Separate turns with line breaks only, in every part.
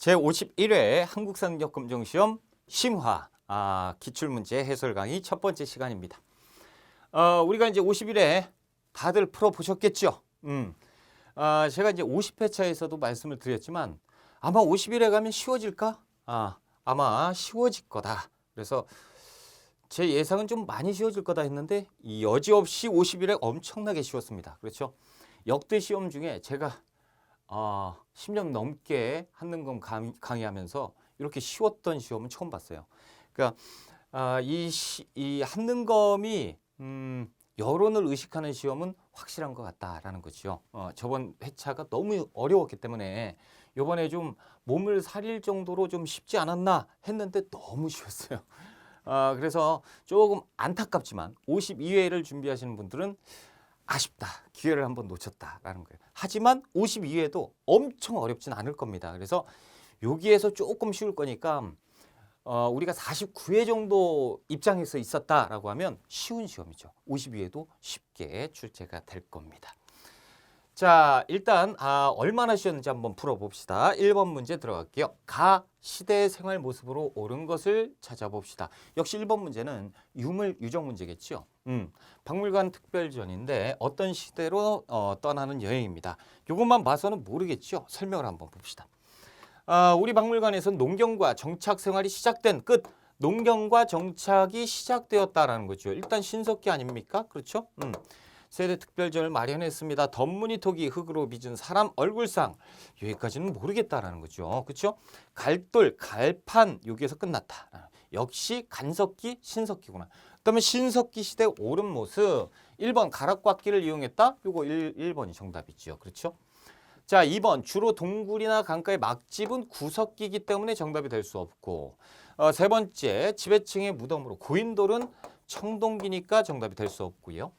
제51회 한국산역검정시험 심화 기출문제 해설 강의 첫 번째 시간입니다. 우리가 이제 51회 다들 풀어보셨겠죠? 제가 이제 50회차에서도 말씀을 드렸지만 아마 51회 가면 쉬워질까? 아마 쉬워질 거다. 그래서 제 예상은 좀 많이 쉬워질 거다 했는데 여지없이 51회 엄청나게 쉬웠습니다. 그렇죠? 역대 시험 중에 제가 10년 넘게 한능검 강의하면서 이렇게 쉬웠던 시험은 처음 봤어요. 그러니까 이 한능검이 여론을 의식하는 시험은 확실한 것 같다라는 거죠. 저번 회차가 너무 어려웠기 때문에 이번에 좀 몸을 사릴 정도로 좀 쉽지 않았나 했는데 너무 쉬웠어요. 그래서 조금 안타깝지만 52회를 준비하시는 분들은 아쉽다. 기회를 한번 놓쳤다라는 거예요. 하지만 52회도 엄청 어렵진 않을 겁니다. 그래서 여기에서 조금 쉬울 거니까 우리가 49회 정도 입장에서 있었다라고 하면 쉬운 시험이죠. 52회도 쉽게 출제가 될 겁니다. 자, 일단 얼마나 쉬웠는지 한번 풀어봅시다. 1번 문제 들어갈게요. 가 시대 생활 모습으로 옳은 것을 찾아봅시다. 역시 1번 문제는 유물 유적 문제겠죠. 박물관 특별전인데 어떤 시대로 떠나는 여행입니다. 이것만 봐서는 모르겠죠. 설명을 한번 봅시다. 우리 박물관에서는 농경과 정착 생활이 시작된 끝. 농경과 정착이 시작되었다라는 거죠. 일단 신석기 아닙니까? 그렇죠? 세대 특별전을 마련했습니다. 덧무늬 토기 흙으로 빚은 사람 얼굴상. 여기까지는 모르겠다라는 거죠. 그렇죠? 갈돌, 갈판 여기에서 끝났다. 역시 간석기, 신석기구나. 그다음에 신석기 시대 옳은 모습. 1번 가락꽉기를 이용했다. 요거 1번이 정답이죠. 그렇죠? 자, 2번 주로 동굴이나 강가의 막집은 구석기이기 때문에 정답이 될 수 없고, 세 번째 지배층의 무덤으로 고인돌은 청동기니까 정답이 될 수 없고요.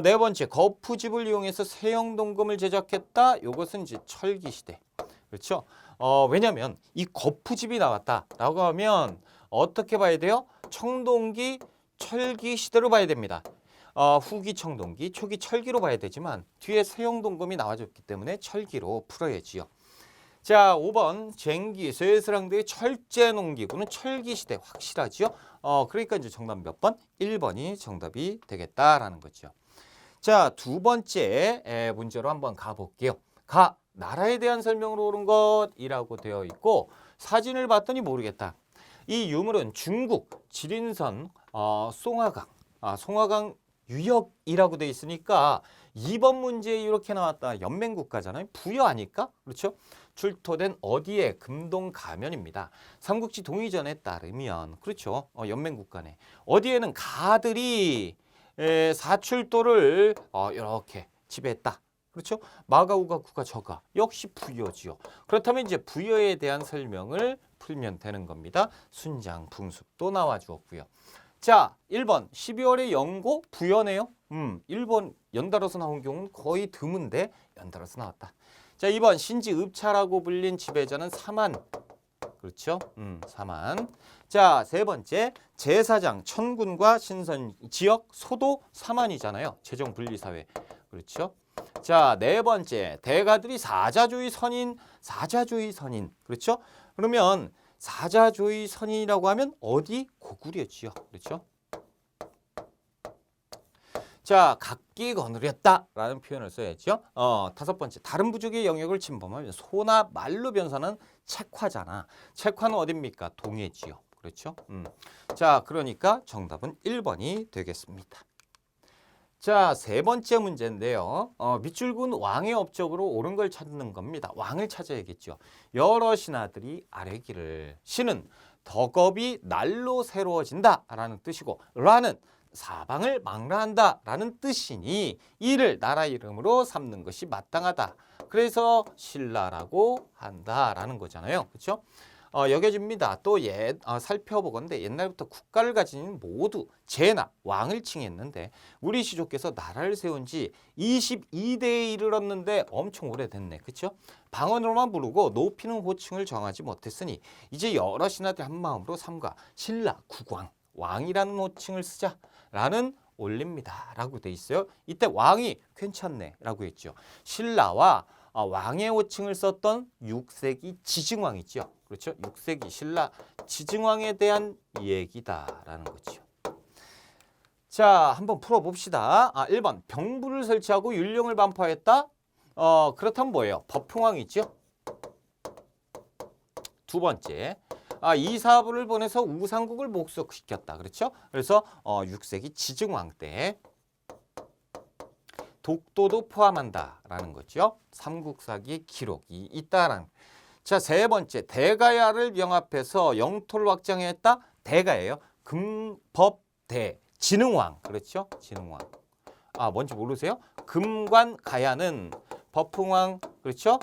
네 번째 거푸집을 이용해서 세형동금을 제작했다. 이것은 이제 철기 시대. 그렇죠? 왜냐하면 이 거푸집이 나왔다라고 하면 어떻게 봐야 돼요? 청동기, 철기 시대로 봐야 됩니다. 후기 청동기, 초기 철기로 봐야 되지만 뒤에 세형동금이 나와줬기 때문에 철기로 풀어야지요. 자, 5번 쟁기, 쇠스랑들의 철제농기구는 철기시대 확실하지요. 그러니까 이제 정답 몇 번? 1번이 정답이 되겠다라는 거죠. 자, 두 번째 문제로 한번 가볼게요. 나라에 대한 설명으로 옳은 것이라고 되어 있고 사진을 봤더니 모르겠다. 이 유물은 중국 지린선 송화강 유역이라고 되어 있으니까 2번 문제에 이렇게 나왔다. 연맹국가잖아요. 부여 아닐까? 그렇죠? 출토된 어디에? 금동 가면입니다. 삼국지 동의전에 따르면 그렇죠. 연맹국가네. 어디에는 가들이 사출도를 이렇게 지배했다. 그렇죠? 마가우가 구가 저가 역시 부여지요. 그렇다면 이제 부여에 대한 설명을 풀면 되는 겁니다. 순장 풍습도 나와 주었고요. 자, 1번 12월의 연고 부여네요. 1번 연달아서 나온 경우는 거의 드문데 연달아서 나왔다. 자, 2번 신지읍차라고 불린 지배자는 사만. 그렇죠? 사만. 자, 세 번째 제사장 천군과 신선 지역 소도 사만이잖아요. 재정 분리 사회. 그렇죠? 자, 네 번째 대가들이 사자주의 선인. 그렇죠? 그러면 사자주의 선인이라고 하면 어디? 고구려지요. 그렇죠? 자, 각기 거느렸다라는 표현을 써야죠. 다섯 번째 다른 부족의 영역을 침범하면 소나 말로 변사는 책화잖아. 책화는 어딥니까? 동해지요. 그렇죠? 자, 그러니까 정답은 1번이 되겠습니다. 자, 세 번째 문제인데요. 밑줄근 왕의 업적으로 옳은 걸 찾는 겁니다. 왕을 찾아야겠죠. 여러 신하들이 아뢰기를. 신은 덕업이 날로 새로워진다 라는 뜻이고 라는 사방을 망라한다 라는 뜻이니 이를 나라 이름으로 삼는 것이 마땅하다. 그래서 신라라고 한다라는 거잖아요. 그렇죠? 여겨집니다. 또 살펴보건대 옛날부터 국가를 가진 모두 제나 왕을 칭했는데 우리 시조께서 나라를 세운 지 22대에 이르렀는데 엄청 오래됐네. 그렇죠? 방언으로만 부르고 높이는 호칭을 정하지 못했으니 이제 여러 신하들 한 마음으로 삼가 신라 국왕 왕이라는 호칭을 쓰자라는 올립니다 라고 돼 있어요. 이때 왕이 괜찮네 라고 했죠. 신라와 왕의 호칭을 썼던 6세기 지증왕이죠. 그렇죠? 6세기 신라 지증왕에 대한 얘기다라는 거죠. 자, 한번 풀어봅시다. 1번 병부를 설치하고 율령을 반포했다. 그렇다면 뭐예요? 법흥왕이죠. 두 번째, 이사부를 보내서 우상국을 목속시켰다. 그렇죠? 그래서 6세기 지증왕 때 독도도 포함한다라는 거죠. 삼국사기의 기록이 있다라는. 자, 세 번째, 대가야를 병합해서 영토를 확장했다. 대가예요. 금법대 진흥왕. 그렇죠? 진흥왕. 뭔지 모르세요? 금관가야는 법흥왕. 그렇죠?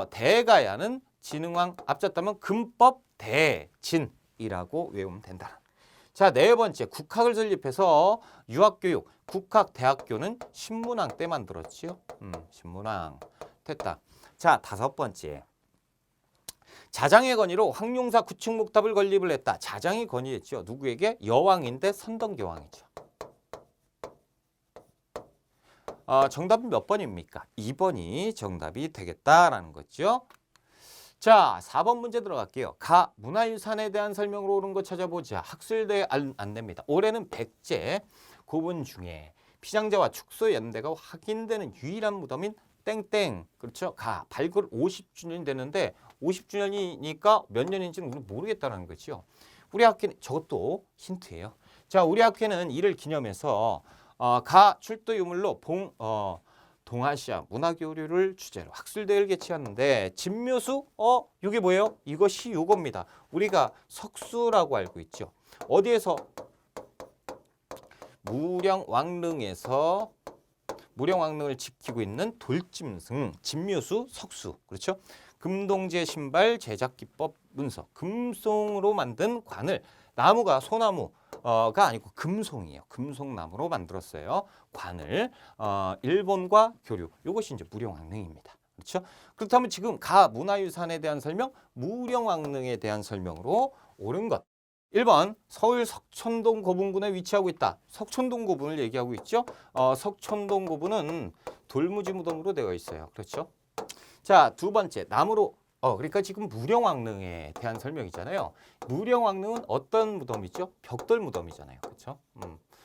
대가야는 진흥왕. 앞섰다면 금법대진이라고 외우면 된다. 자, 네 번째, 국학을 설립해서 유학교육, 국학대학교는 신문왕 때 만들었지요. 신문왕 됐다. 자, 다섯 번째, 자장의 건의로 황룡사 구축목탑을 건립을 했다. 자장이 건의했죠. 누구에게? 여왕인데 선덕여왕이죠. 정답은 몇 번입니까? 2번이 정답이 되겠다라는 거죠. 자, 4번 문제 들어갈게요. 가 문화유산에 대한 설명으로 오른 거 찾아보자. 학술대 안내입니다. 올해는 백제 고분 중에 피장제와 축소 연대가 확인되는 유일한 무덤인 땡땡. 그렇죠? 가 발굴 50주년이 되는데 50주년이니까 몇 년인지는 우리는 모르겠다는 거죠. 우리 학회는 저것도 힌트예요. 자, 우리 학회는 이를 기념해서 가 출도 유물로 동아시아 문화교류를 주제로 학술대회를 개최하는데 진묘수 이게 뭐예요? 이것이 요겁니다. 우리가 석수라고 알고 있죠. 어디에서? 무령왕릉에서 무령왕릉을 지키고 있는 돌짐승 진묘수 석수. 그렇죠? 금동제 신발 제작 기법 문서. 금송으로 만든 관을 나무가 소나무가 아니고 금송이에요. 금송나무로 만들었어요. 관을 일본과 교류. 이것이 이제 무령왕릉입니다. 그렇죠? 그렇다면 지금 가 문화유산에 대한 설명, 무령왕릉에 대한 설명으로 옳은 것. 1번 서울 석촌동 고분군에 위치하고 있다. 석촌동 고분을 얘기하고 있죠. 석촌동 고분은 돌무지 무덤으로 되어 있어요. 그렇죠? 자, 두 번째, 나무로 그러니까 지금 무령왕릉에 대한 설명이잖아요. 무령왕릉은 어떤 무덤이죠? 벽돌 무덤이잖아요. 그렇죠?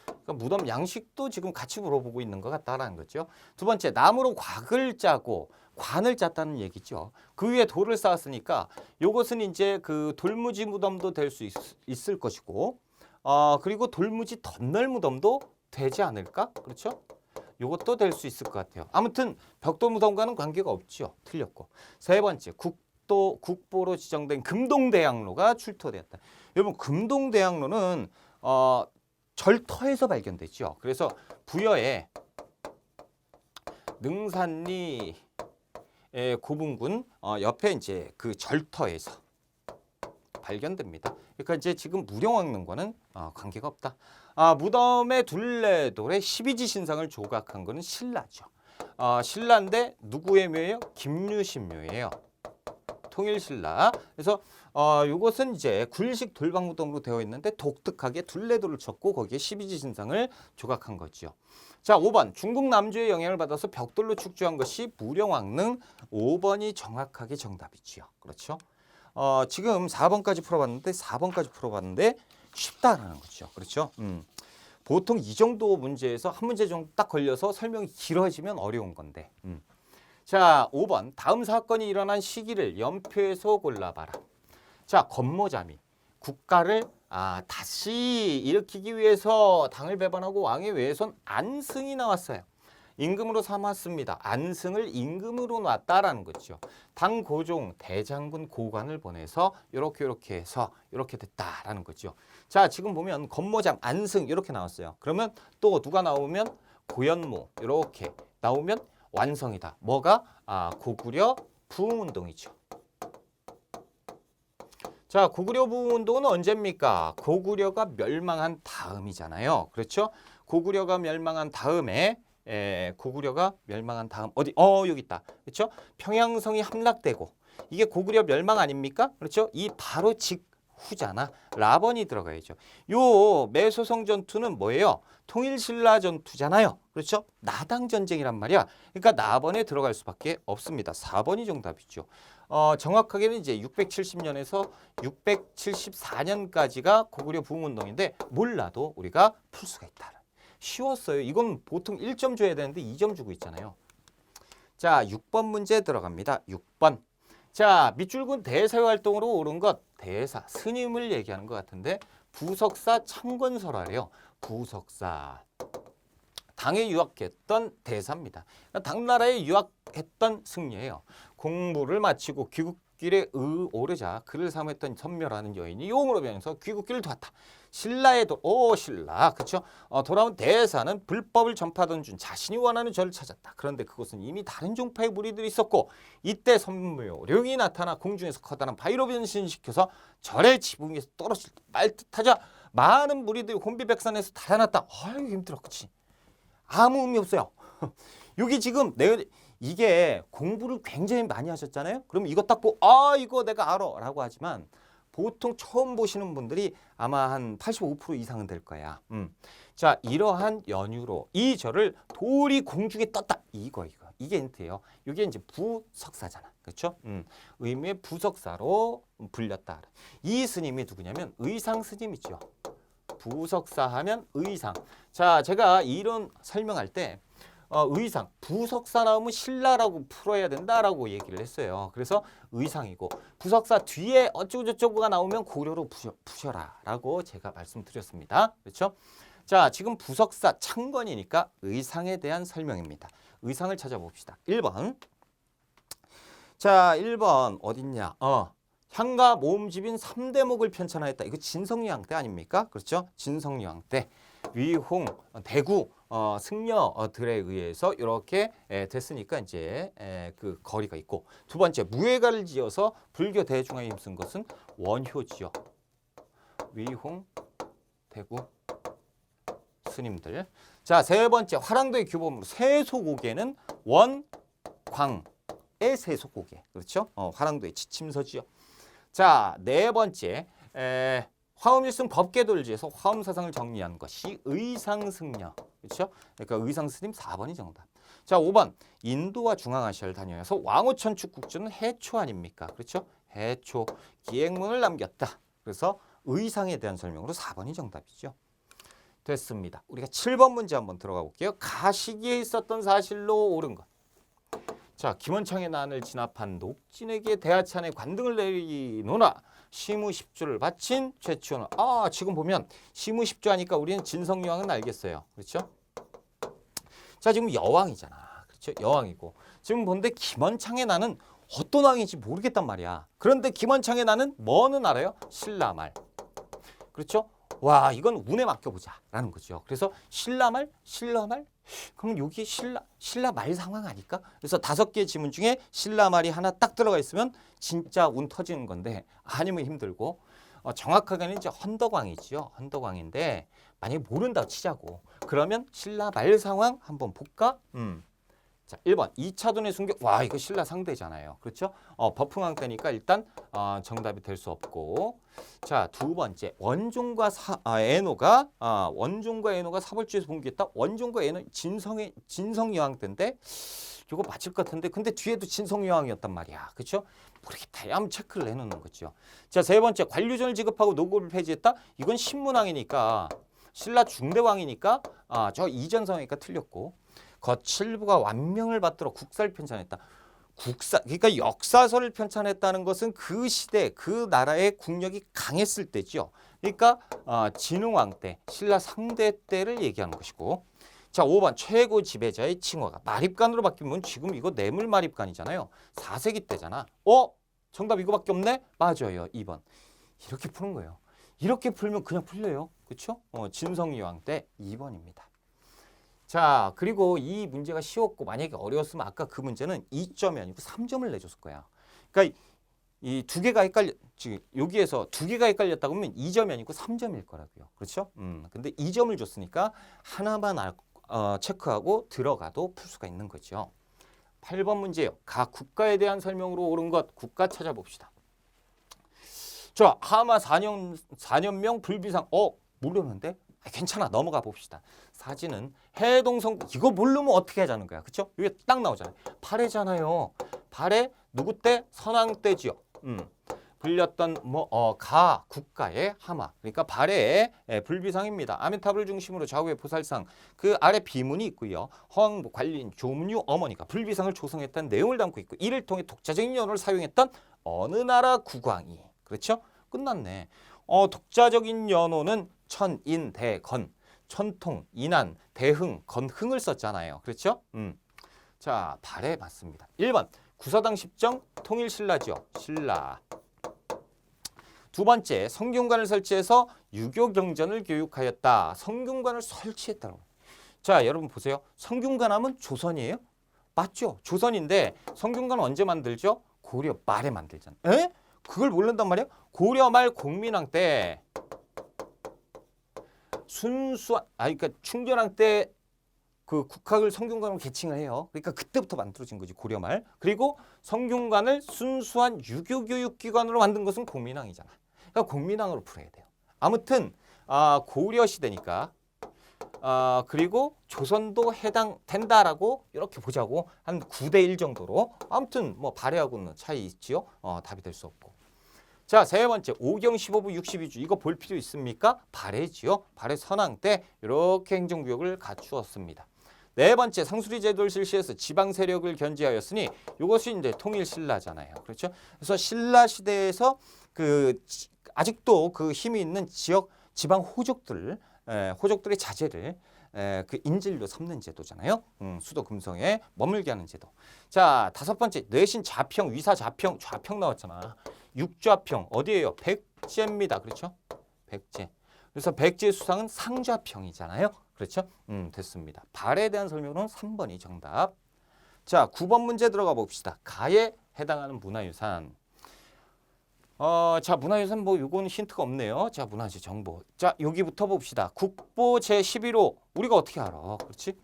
그러니까 무덤 양식도 지금 같이 물어보고 있는 것 같다라는 거죠. 두 번째, 나무로 곽을 짜고 관을 짰다는 얘기죠. 그 위에 돌을 쌓았으니까 이것은 이제 그 돌무지 무덤도 될 수 있을 것이고, 그리고 돌무지 덧널 무덤도 되지 않을까? 그렇죠? 이것도 될 수 있을 것 같아요. 아무튼 벽돌 무덤과는 관계가 없죠. 틀렸고. 세 번째, 국보로 지정된 금동대학로가 출토되었다. 여러분, 금동대학로는 절터에서 발견됐죠. 그래서 부여의 능산리 고분군 옆에 이제 그 절터에서 발견됩니다. 그러니까 이제 지금 무령왕릉과는 관계가 없다. 무덤의 둘레돌에 12지 신상을 조각한 거는 신라죠. 신라인데 누구의 묘예요? 김유신 묘예요. 통일신라. 그래서 이것은 이제 굴식 돌방무덤으로 되어 있는데 독특하게 둘레돌을 쳤고 거기에 12지 신상을 조각한 거죠. 자, 5번 중국 남주의 영향을 받아서 벽돌로 축조한 것이 무령왕릉. 5번이 정확하게 정답이지요. 그렇죠? 지금 4번까지 풀어봤는데 쉽다라는 거죠. 그렇죠? 보통 이 정도 문제에서 한 문제 정도 딱 걸려서 설명이 길어지면 어려운 건데. 자, 5번 다음 사건이 일어난 시기를 연표에서 골라봐라. 자, 건모자미 국가를 다시 일으키기 위해서 당을 배반하고 왕에 의해선 안승이 나왔어요. 임금으로 삼았습니다. 안승을 임금으로 놨다라는 거죠. 당 고종 대장군 고관을 보내서 이렇게 해서 이렇게 됐다라는 거죠. 자, 지금 보면 건모장 안승 이렇게 나왔어요. 그러면 또 누가 나오면 고현무 이렇게 나오면 완성이다. 뭐가? 고구려 부흥운동이죠. 자, 고구려 부흥운동은 언제입니까? 고구려가 멸망한 다음이잖아요. 그렇죠? 고구려가 멸망한 다음에 어디? 여기 있다. 그렇죠? 평양성이 함락되고 이게 고구려 멸망 아닙니까? 그렇죠? 이 바로 후자나 라번이 들어가야죠. 요 매소성 전투는 뭐예요? 통일신라 전투잖아요. 그렇죠? 나당 전쟁이란 말이야. 그러니까 나번에 들어갈 수밖에 없습니다. 4번이 정답이죠. 정확하게는 이제 670년에서 674년까지가 고구려 부흥운동인데 몰라도 우리가 풀 수가 있다. 쉬웠어요. 이건 보통 1점 줘야 되는데 2점 주고 있잖아요. 자, 6번 문제 들어갑니다. 6번. 자, 밑줄근 대사회 활동으로 오른 것 대사, 스님을 얘기하는 것 같은데 부석사 창건설화래요. 부석사. 당에 유학했던 대사입니다. 당나라에 유학했던 승려예요. 공부를 마치고 귀국길에 오르자 그를 삼했던 선멸하는 여인이 용으로 변해서 귀국길을 도왔다. 신라에도 신라 그렇죠? 돌아온 대사는 불법을 전파하던 중 자신이 원하는 절을 찾았다. 그런데 그곳은 이미 다른 종파의 무리들이 있었고 이때 선묘룡이 나타나 공중에서 커다란 바위로 변신시켜서 절의 지붕 위에서 떨어질 때 말듯하자 많은 무리들이 혼비백산해서 달아났다. 아유 힘들어 그치? 아무 의미 없어요. 여기 지금 이게 공부를 굉장히 많이 하셨잖아요. 그럼 이거 딱 보고 이거 내가 알아 라고 하지만 보통 처음 보시는 분들이 아마 한 85% 이상은 될 거야. 자, 이러한 연유로 이 절을 돌이 공중에 떴다. 이게 힌트예요. 이게 이제 부석사잖아. 그렇죠? 의미의 부석사로 불렸다. 이 스님이 누구냐면 의상 스님이죠. 부석사 하면 의상. 자, 제가 이론 설명할 때 의상, 부석사 나오면 신라라고 풀어야 된다라고 얘기를 했어요. 그래서 의상이고 부석사 뒤에 어쩌고저쩌고가 나오면 고려로 푸셔라 라고 제가 말씀드렸습니다. 그렇죠? 자, 지금 부석사 창건이니까 의상에 대한 설명입니다. 의상을 찾아봅시다. 1번. 자, 1번 어딨냐? 향가 모음집인 3대목을 편찬하였다. 이거 진성유황 때 아닙니까? 그렇죠? 진성유황 때 위홍, 대구 승려들에 의해서 이렇게 됐으니까 이제 그 거리가 있고 두 번째 무예가를 지어서 불교 대중화에 힘쓴 것은 원효지요. 위홍, 대구 스님들. 자, 세 번째 화랑도의 규범으로 세소고개는 원광의 세소고개. 그렇죠? 화랑도의 지침서지요. 자, 네 번째 화엄일승 법계도를 지어서 화엄사상을 정리한 것이 의상승려. 그렇죠? 그러니까 의상스님 4번이 정답. 자, 5번 인도와 중앙아시아를 다녀서 왕후천축 국주는 해초 아닙니까? 그렇죠? 해초 기행문을 남겼다. 그래서 의상에 대한 설명으로 4번이 정답이죠. 됐습니다. 우리가 7번 문제 한번 들어가 볼게요. 가시기에 있었던 사실로 옳은 것. 자, 김원창의 난을 진압한 녹진에게 대하찬의 관등을 내리노나 시무십주를 바친 최치원은 지금 보면 시무십주 하니까 우리는 진성유황은 알겠어요. 그렇죠? 자, 지금 여왕이잖아. 그렇죠? 여왕이고 지금 본데 김원창의 난은 어떤 왕인지 모르겠단 말이야. 그런데 김원창의 난은 뭐는 알아요? 신라말. 그렇죠? 와, 이건 운에 맡겨보자 라는 거죠. 그래서 신라말? 그럼 여기 신라말 상황 아닐까? 그래서 5개 지문 중에 신라말이 하나 딱 들어가 있으면 진짜 운 터지는 건데 아니면 힘들고 정확하게는 이제 헌덕왕이지요. 헌덕왕인데 만약에 모른다고 치자고. 그러면 신라말 상황 한번 볼까? 자, 1번 2차 돈의 순교. 와, 이거 신라 상대잖아요. 그렇죠? 버풍왕 때니까 일단 정답이 될 수 없고. 자, 두 번째 원종과 애노가 사벌주에서 봉기했다. 원종과 애노 진성여왕 때인데 이거 맞을 것 같은데 근데 뒤에도 진성여왕이었단 말이야. 그렇죠? 모르겠다. 한번 체크를 해놓는 거죠. 자, 세 번째 관류전을 지급하고 노고를 폐지했다. 이건 신문왕이니까 신라 중대왕이니까 저 이전성이니까 틀렸고. 거칠부가 완명을 받들어 국사를 편찬했다. 그러니까 역사서를 편찬했다는 것은 그 시대, 그 나라의 국력이 강했을 때죠. 그러니까 진흥왕 때, 신라 상대 때를 얘기하는 것이고. 자, 5번 최고 지배자의 칭호가 마립간으로 바뀌면 지금 이거 뇌물 마립간이잖아요. 4세기 때잖아. 정답 이거밖에 없네? 맞아요. 2번. 이렇게 푸는 거예요. 이렇게 풀면 그냥 풀려요. 그렇죠? 진성유황 때 2번입니다. 자, 그리고 이 문제가 쉬웠고 만약에 어려웠으면 아까 그 문제는 2점이 아니고 3점을 내줬을 거야. 그러니까 이 두 개가 지금 여기에서 두 개가 헷갈렸다고 하면 2점이 아니고 3점일 거라고요. 그렇죠? 근데 2점을 줬으니까 하나만 체크하고 들어가도 풀 수가 있는 거죠. 8번 문제요. 각 국가에 대한 설명으로 옳은 것 국가 찾아봅시다. 저 하마 4년명 불비상. 모르는데? 괜찮아. 넘어가 봅시다. 사진은 해동성 이거 모르면 어떻게 하자는 거야. 그렇죠? 이게 딱 나오잖아요. 발해잖아요. 발해 누구 때? 선왕 때지요. 불렸던 가 국가의 하마. 그러니까 발해의 불비상입니다. 아미타불 중심으로 좌우의 보살상 그 아래 비문이 있고요. 허황 관리인 조문유 어머니가 불비상을 조성했다는 내용을 담고 있고 이를 통해 독자적인 연호를 사용했던 어느 나라 국왕이. 그렇죠? 끝났네. 독자적인 연호는 천인 대건 천통 인안 대흥 건흥을 썼잖아요. 그렇죠? 자, 발해 맞습니다. 1번 구서당 십정 통일신라죠. 신라. 두 번째, 성균관을 설치해서 유교 경전을 교육하였다. 성균관을 설치했다고. 자, 여러분 보세요. 성균관 하면 조선이에요? 맞죠? 조선인데 성균관 언제 만들죠? 고려 말에 만들잖아. 에? 그걸 모른단 말이야? 고려 말 공민왕 때 순수한 그러니까 충전왕 때 그 국학을 성균관으로 개칭을 해요. 그러니까 그때부터 만들어진 거지 고려 말. 그리고 성균관을 순수한 유교 교육 기관으로 만든 것은 공민왕이잖아. 그러니까 공민왕으로 풀어야 돼요. 아무튼 고려 시대니까 그리고 조선도 해당된다라고 이렇게 보자고 한 9대1 정도로 아무튼 뭐 발해하고는 차이 있지요. 답이 될 수 없고. 자, 세 번째 5경 15부 62주 이거 볼 필요 있습니까? 발해지요. 발해 선왕 때 이렇게 행정구역을 갖추었습니다. 네 번째 상수리 제도를 실시해서 지방 세력을 견제하였으니 이것이 이제 통일 신라잖아요. 그렇죠? 그래서 신라 시대에서 아직도 그 힘이 있는 지역 지방 호족들의 자제를 그 인질로 삼는 제도잖아요. 수도 금성에 머물게 하는 제도. 자, 다섯 번째 뇌신 자평 위사 자평 좌평 나왔잖아. 육좌평 어디예요? 백제입니다. 그렇죠? 백제. 그래서 백제 수상은 상좌평이잖아요. 그렇죠? 됐습니다. 발에 대한 설명은 3번이 정답. 자, 9번 문제 들어가 봅시다. 가에 해당하는 문화유산. 자, 문화유산 뭐 요건 힌트가 없네요. 자, 문화재 정보. 자, 여기부터 봅시다. 국보 제11호. 우리가 어떻게 알아? 그렇지?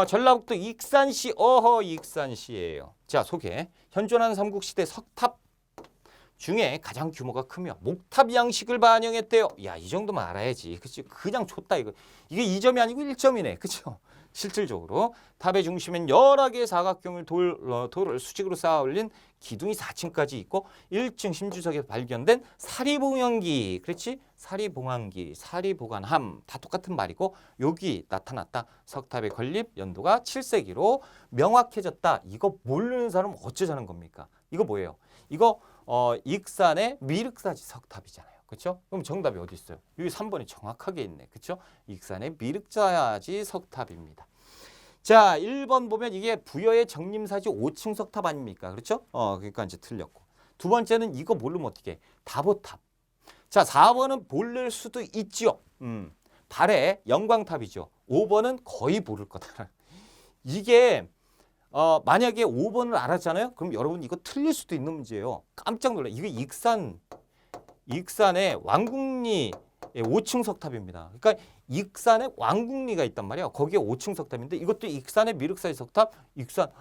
전라북도 익산시 익산시예요. 자, 소개. 현존하는 삼국시대 석탑 중에 가장 규모가 크며 목탑 양식을 반영했대요. 야, 이 정도만 알아야지. 그치? 그냥 줬다 이거. 이게 2점이 아니고 1점이네. 그쵸? 실질적으로 탑의 중심엔 여러 개의 사각형을 돌을 수직으로 쌓아 올린 기둥이 4층까지 있고 1층 심주석에 발견된 사리봉양기. 그렇지? 사리봉양기, 사리보관함 다 똑같은 말이고 여기 나타났다. 석탑의 건립 연도가 7세기로 명확해졌다. 이거 모르는 사람은 어쩌자는 겁니까? 이거 뭐예요? 이거 익산의 미륵사지 석탑이잖아요. 그렇죠? 그럼 정답이 어디 있어요? 여기 3번이 정확하게 있네. 그렇죠? 익산의 미륵사지 석탑입니다. 자, 1번 보면 이게 부여의 정림사지 5층 석탑 아닙니까? 그렇죠? 그러니까 이제 틀렸고. 두 번째는 이거 모르면 어떻게? 다보탑. 자, 4번은 모를 수도 있지요. 발해 영광탑이죠. 5번은 거의 모를 거다. 이게 만약에 5번을 알았잖아요. 그럼 여러분 이거 틀릴 수도 있는 문제예요. 깜짝 놀라. 이게 익산의 왕궁리 5층 석탑입니다. 그러니까 익산에 왕궁리가 있단 말이야. 거기에 5층 석탑인데 이것도 익산의 미륵사지 석탑. 익산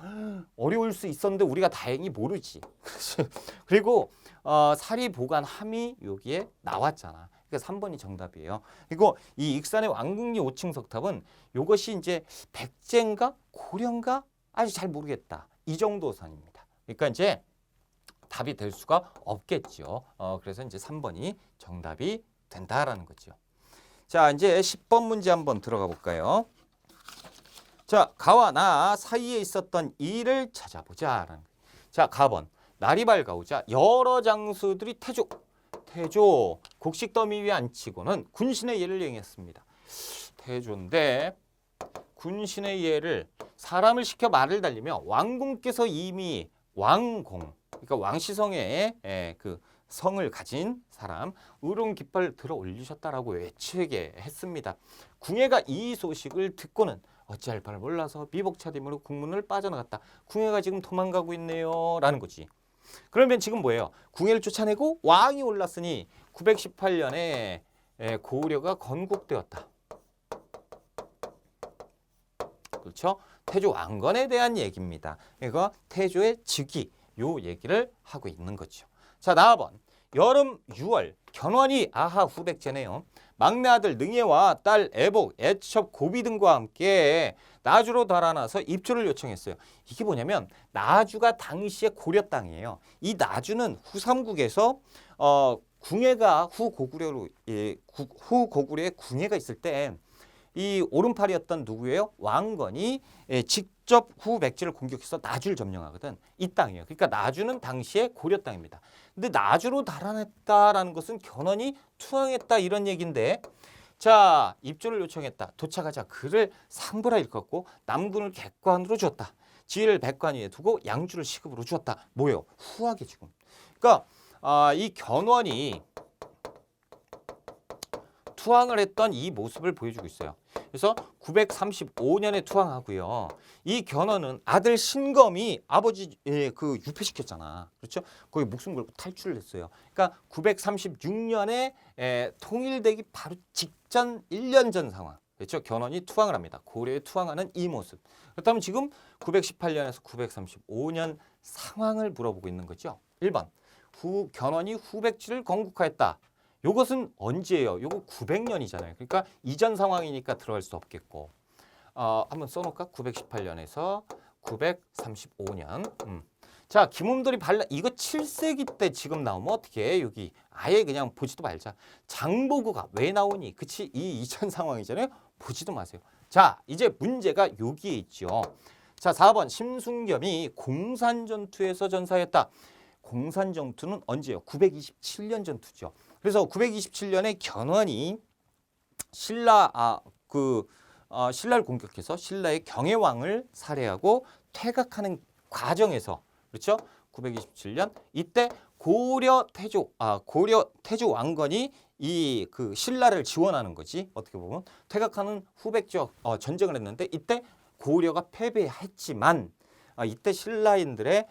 어려울 수 있었는데 우리가 다행히 모르지. 그리고 사리보관함이 여기에 나왔잖아. 그러니까 3번이 정답이에요. 그리고 이 익산의 왕궁리 5층 석탑은 이것이 이제 백제인가 고려인가 아주 잘 모르겠다. 이 정도 선입니다. 그러니까 이제 답이 될 수가 없겠죠. 그래서 이제 3번이 정답이 된다라는 거죠. 자, 이제 10번 문제 한번 들어가 볼까요? 자, 가와 나 사이에 있었던 일을 찾아보자. 자, 가번. 날이 밝아오자 여러 장수들이 태조 곡식 더미 위에 앉히고는 군신의 예를 행했습니다. 태조인데 군신의 예를 사람을 시켜 말을 달리며 왕궁께서 이미 왕공 그러니까 왕시성의 그 성을 가진 사람 의로운 깃발을 들어 올리셨다라고 외치게 했습니다. 궁예가 이 소식을 듣고는 어찌할 바를 몰라서 미복차림으로 궁문을 빠져나갔다. 궁예가 지금 도망가고 있네요 라는 거지. 그러면 지금 뭐예요? 궁예를 쫓아내고 왕이 올랐으니 918년에 고구려가 건국되었다. 그렇죠? 태조 왕건에 대한 얘기입니다. 이거 태조의 즉위 요 얘기를 하고 있는 거죠. 자, 나와번. 여름 6월 견훤이 아하 후백제네요. 막내 아들 능예와 딸 애복, 애첩 고비 등과 함께 나주로 달아나서 입주를 요청했어요. 이게 뭐냐면 나주가 당시에 고려 땅이에요. 이 나주는 후삼국에서 궁예가 후고구려로 후고구려에 궁예가 있을 때 이 오른팔이었던 누구예요? 왕건이 직접 후백제를 공격해서 나주를 점령하거든. 이 땅이에요. 그러니까 나주는 당시에 고려 땅입니다. 근데 나주로 달아났다라는 것은 견훤이 투항했다 이런 얘기인데, 자, 입주를 요청했다. 도착하자 그를 상부라 일컫고 남군을 객관으로 주었다. 지위를 백관 위에 두고 양주를 시급으로 주었다. 뭐예요? 후하게 지금. 그러니까 이 견훤이 투항을 했던 이 모습을 보여주고 있어요. 그래서 935년에 투항하고요. 이 견훤은 아들 신검이 아버지 그 유폐시켰잖아. 그렇죠? 거기 목숨 걸고 탈출을 했어요. 그러니까 936년에 통일되기 바로 직전 1년 전 상황. 그렇죠? 견훤이 투항을 합니다. 고려에 투항하는 이 모습. 그렇다면 지금 918년에서 935년 상황을 물어보고 있는 거죠. 1번. 견훤이 후백지를 건국하였다. 요것은 언제예요? 요거 900년이잖아요. 그러니까 이전 상황이니까 들어갈 수 없겠고. 한번 써놓을까? 918년에서 935년. 자, 김움돌이 발라 이거 7세기 때 지금 나오면 어떻게 해? 여기 아예 그냥 보지도 말자. 장보고가 왜 나오니? 그치? 이 이전 상황이잖아요. 보지도 마세요. 자, 이제 문제가 여기에 있죠. 자, 4번 심순겸이 공산전투에서 전사했다. 공산전투는 언제요? 927년 전투죠. 그래서 927년에 견훤이 신라를 공격해서 신라의 경혜왕을 살해하고 퇴각하는 과정에서, 그렇죠? 927년 이때 고려 태조 왕건이 이 그 신라를 지원하는 거지. 어떻게 보면 퇴각하는 후백적 전쟁을 했는데 이때 고려가 패배했지만 이때 신라인들의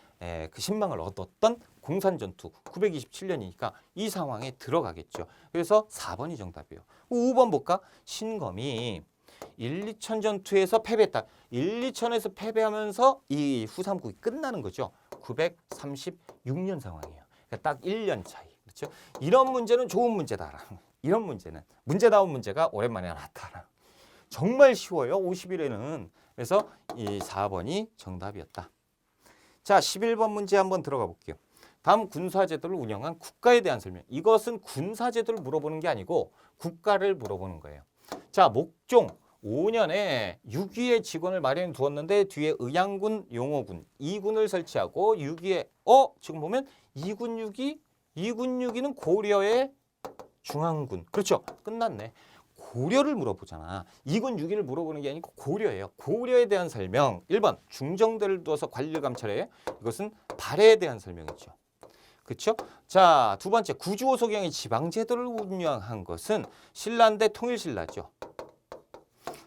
그 신망을 얻었던 공산전투 927년이니까 이 상황에 들어가겠죠. 그래서 4번이 정답이에요. 5번 볼까? 신검이 1, 2천 전투에서 패배했다. 1, 2천에서 패배하면서 이 후삼국이 끝나는 거죠. 936년 상황이에요. 그러니까 딱 1년 차이. 그렇죠? 이런 문제는 좋은 문제다. 이런 문제는 문제다운 문제가 오랜만에 나타나. 정말 쉬워요. 50일에는. 그래서 이 4번이 정답이었다. 자, 11번 문제 한번 들어가 볼게요. 다음 군사제도를 운영한 국가에 대한 설명. 이것은 군사제도를 물어보는 게 아니고 국가를 물어보는 거예요. 자, 목종 5년에 6위의 직원을 마련해 두었는데 뒤에 의양군, 용호군, 2군을 설치하고 6위에 지금 보면 2군 6위는 고려의 중앙군. 그렇죠? 끝났네. 고려를 물어보잖아. 2군 6위를 물어보는 게 아니고 고려예요. 고려에 대한 설명. 1번 중정대를 두어서 관리를 감찰해. 이것은 발해에 대한 설명이죠. 그렇죠? 자, 두 번째 구주오소경의 지방제도를 운영한 것은 신라인데 통일신라죠.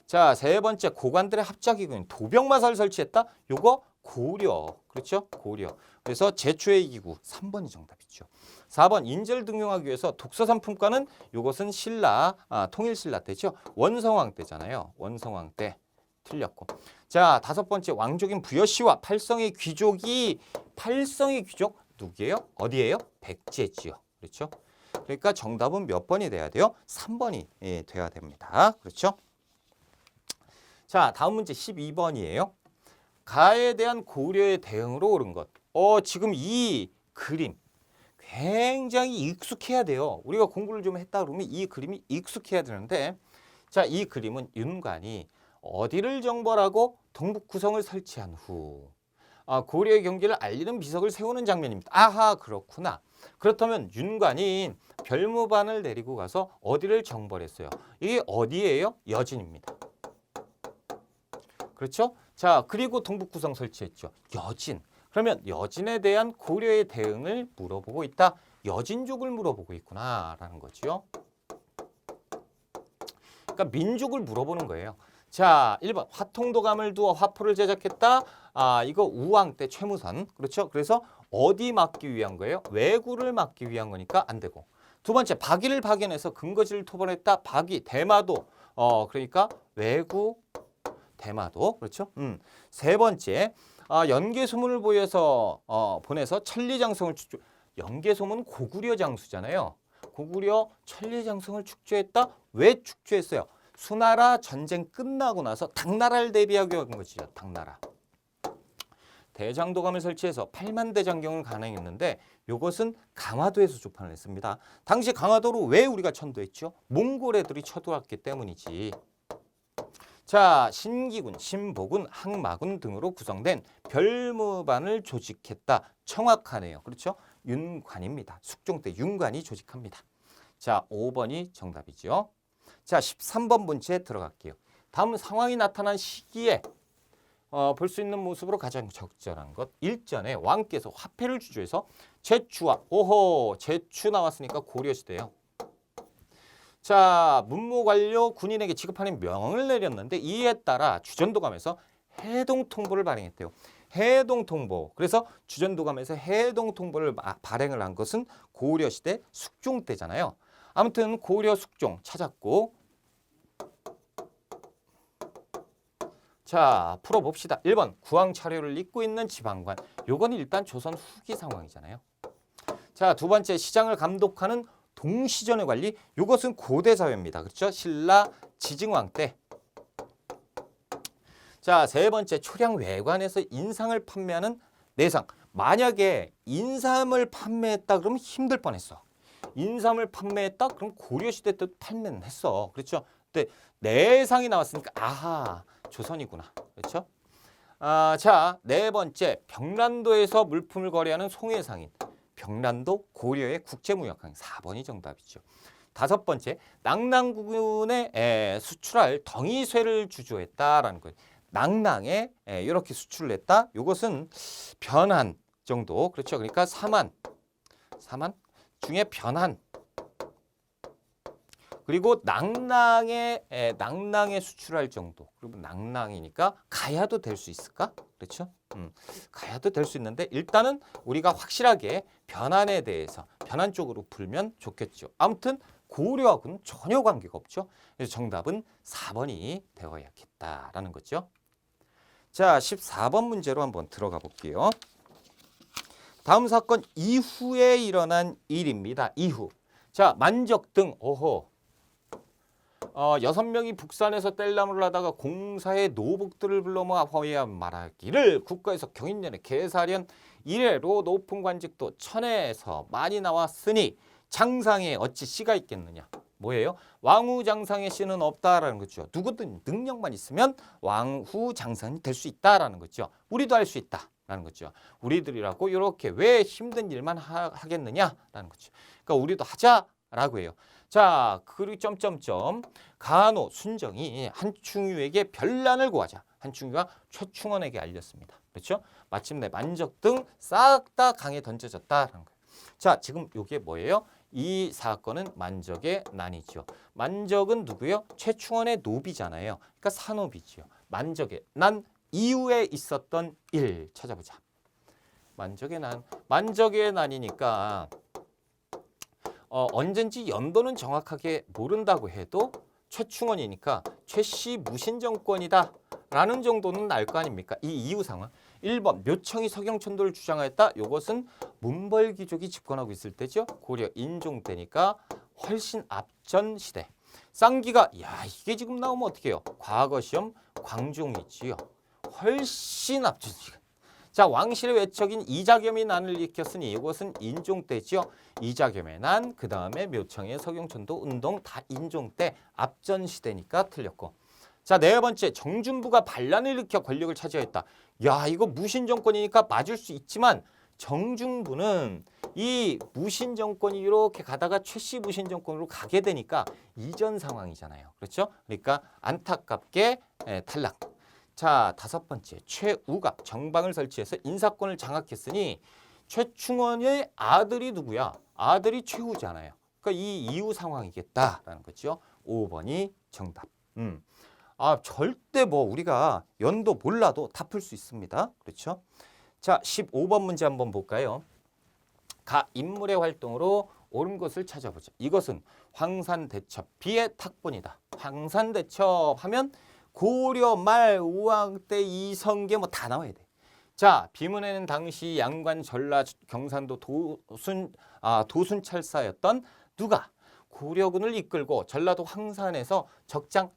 자, 세 번째 고관들의 합작기구인 도병마사를 설치했다. 요거 고려. 그렇죠? 고려. 그래서 제초의 기구 3번이 정답이죠. 4번 인재를 등용하기 위해서 독서상품과는 요것은 신라, 통일신라 때죠. 원성왕 때잖아요. 원성왕 때 틀렸고. 자, 다섯 번째 왕족인 부여씨와 팔성의 귀족이 누구예요? 어디예요? 백제지요. 그렇죠? 그러니까 정답은 몇 번이 돼야 돼요? 3번이 돼야 됩니다. 그렇죠? 자, 다음 문제 12번이에요. 가에 대한 고려의 대응으로 옳은 것. 지금 이 그림 굉장히 익숙해야 돼요. 우리가 공부를 좀 했다 그러면 이 그림이 익숙해야 되는데, 자, 이 그림은 윤관이 어디를 정벌하고 동북구성을 설치한 후 고려의 경기를 알리는 비석을 세우는 장면입니다. 아하, 그렇구나. 그렇다면 윤관이 별무반을 내리고 가서 어디를 정벌했어요? 이게 어디예요? 여진입니다. 그렇죠? 자, 그리고 동북구성 설치했죠. 여진. 그러면 여진에 대한 고려의 대응을 물어보고 있다. 여진족을 물어보고 있구나라는 거죠. 그러니까 민족을 물어보는 거예요. 자, 1번 화통도감을 두어 화포를 제작했다. 이거 우왕 때 최무선. 그렇죠? 그래서 어디 막기 위한 거예요? 왜구를 막기 위한 거니까 안 되고. 두 번째 박이를 박연해서 근거지를 토벌했다. 박이 대마도. 그러니까 왜구 대마도. 그렇죠? 세 번째 연개 소문을 보내서 천리장성을 연개소문 고구려 장수잖아요. 고구려 천리장성을 축조했다. 왜 축조했어요? 수나라 전쟁 끝나고 나서 당나라를 대비하기 위한 것이죠. 당나라. 대장도감을 설치해서 8만 대장경을 간행했는데 이것은 강화도에서 조판을 했습니다. 당시 강화도로 왜 우리가 천도했죠? 몽골 애들이 쳐들어왔기 때문이지. 자, 신기군, 신보군, 항마군 등으로 구성된 별무반을 조직했다. 정확하네요. 그렇죠? 윤관입니다. 숙종 때 윤관이 조직합니다. 자, 5번이 정답이죠. 자, 13번 문제 들어갈게요. 다음 상황이 나타난 시기에 볼 수 있는 모습으로 가장 적절한 것. 일전에 왕께서 화폐를 주조해서 제추와 오호 제추 나왔으니까 고려시대요. 자, 문무관료 군인에게 지급하는 명을 내렸는데 이에 따라 주전도감에서 해동통보를 발행했대요. 해동통보. 그래서 주전도감에서 해동통보를 발행을 한 것은 고려시대 숙종 때잖아요. 아무튼 고려 숙종 찾았고, 자, 풀어봅시다. 1번 구황 차료를 잇고 있는 지방관. 요건 일단 조선 후기 상황이잖아요. 자, 두 번째 시장을 감독하는 동시전의 관리. 요것은 고대 사회입니다. 그렇죠? 신라 지증왕 때. 자, 세 번째 초량 외관에서 인상을 판매하는 내상. 만약에 인삼을 판매했다 그러면 힘들 뻔했어. 인삼을 판매했다 그럼 고려시대 때 판매는 했어. 그렇죠? 근데 내상이 나왔으니까 아하 조선이구나. 그렇죠? 자, 네 번째 병란도에서 물품을 거래하는 송해상인. 병란도 고려의 국제무역항 4번이 정답이죠. 다섯 번째 낭낭군에 수출할 덩이쇠를 주조했다라는 거예요. 낭낭에 이렇게 수출을 했다. 이것은 변한 정도. 그렇죠? 그러니까 사만 중에 변한. 그리고 낭낭에 수출할 정도. 그리고 낭낭이니까 가야도 될 수 있을까? 그렇죠? 가야도 될 수 있는데 일단은 우리가 확실하게 변환에 대해서 변환 쪽으로 풀면 좋겠죠. 아무튼 고려하고는 전혀 관계가 없죠. 그래서 정답은 4번이 되어야겠다라는 거죠. 자, 14번 문제로 한번 들어가 볼게요. 다음 사건 이후에 일어난 일입니다. 이후. 자, 만적 등 오호. 6명이 북산에서 뗄나무를 하다가 공사의 노복들을 불러 모아 화해한 말하기를 국가에서 경인년에 계사련 이래로 높은 관직도 천에서 많이 나왔으니 장상에 어찌 씨가 있겠느냐. 뭐예요? 왕후 장상의 씨는 없다라는 거죠. 누구든 능력만 있으면 왕후 장상이 될 수 있다라는 거죠. 우리도 할 수 있다라는 거죠. 우리들이라고 이렇게 왜 힘든 일만 하겠느냐라는 거죠. 그러니까 우리도 하자라고 해요. 자, 그리고 점점점 간호 순정이 한충유에게 별난을 구하자. 한충유가 최충원에게 알렸습니다. 그렇죠? 마침내 만적 등 싹 다 강에 던져졌다라는 거예요. 자, 지금 이게 뭐예요? 이 사건은 만적의 난이죠. 만적은 누구요? 최충원의 노비잖아요. 그러니까 사노비지요. 만적의 난 이후에 있었던 일 찾아보자. 만적의 난. 만적의 난이니까 언젠지 연도는 정확하게 모른다고 해도 최충원이니까 최씨 무신정권이다 라는 정도는 알 거 아닙니까? 이 이후 상황. 1번 묘청이 서경천도를 주장하였다. 이것은 문벌귀족이 집권하고 있을 때죠. 고려 인종 때니까 훨씬 앞전 시대. 쌍기가 야 이게 지금 나오면 어떡해요? 과거 시험 광종이지요. 훨씬 앞전 시대. 자, 왕실의 외척인 이자겸이 난을 일으켰으니 이것은 인종 때지요. 이자겸의 난, 그 다음에 묘청의 서경천도 운동 다 인종 때 앞전 시대니까 틀렸고. 자, 네 번째 정준부가 반란을 일으켜 권력을 차지했다. 야, 이거 무신정권이니까 맞을 수 있지만 정준부는 이 무신정권이 이렇게 가다가 최씨 무신정권으로 가게 되니까 이전 상황이잖아요. 그렇죠? 그러니까 안타깝게 탈락. 자, 다섯 번째 최우가 정방을 설치해서 인사권을 장악했으니 최충원의 아들이 누구야? 아들이 최우잖아요. 그러니까 이 이후 상황이겠다라는 거죠. 5번이 정답. 절대 뭐 우리가 연도 몰라도 다 풀 수 있습니다. 그렇죠? 자, 15번 문제 한번 볼까요? 가 인물의 활동으로 옳은 것을 찾아보자. 이것은 황산대첩 비의 탁본이다. 황산대첩 하면 고려 말 우왕 때 이성계 뭐 다 나와야 돼. 자, 비문에는 당시 양관, 전라, 경상도 도순찰사였던 누가 고려군을 이끌고 전라도 황산에서 적장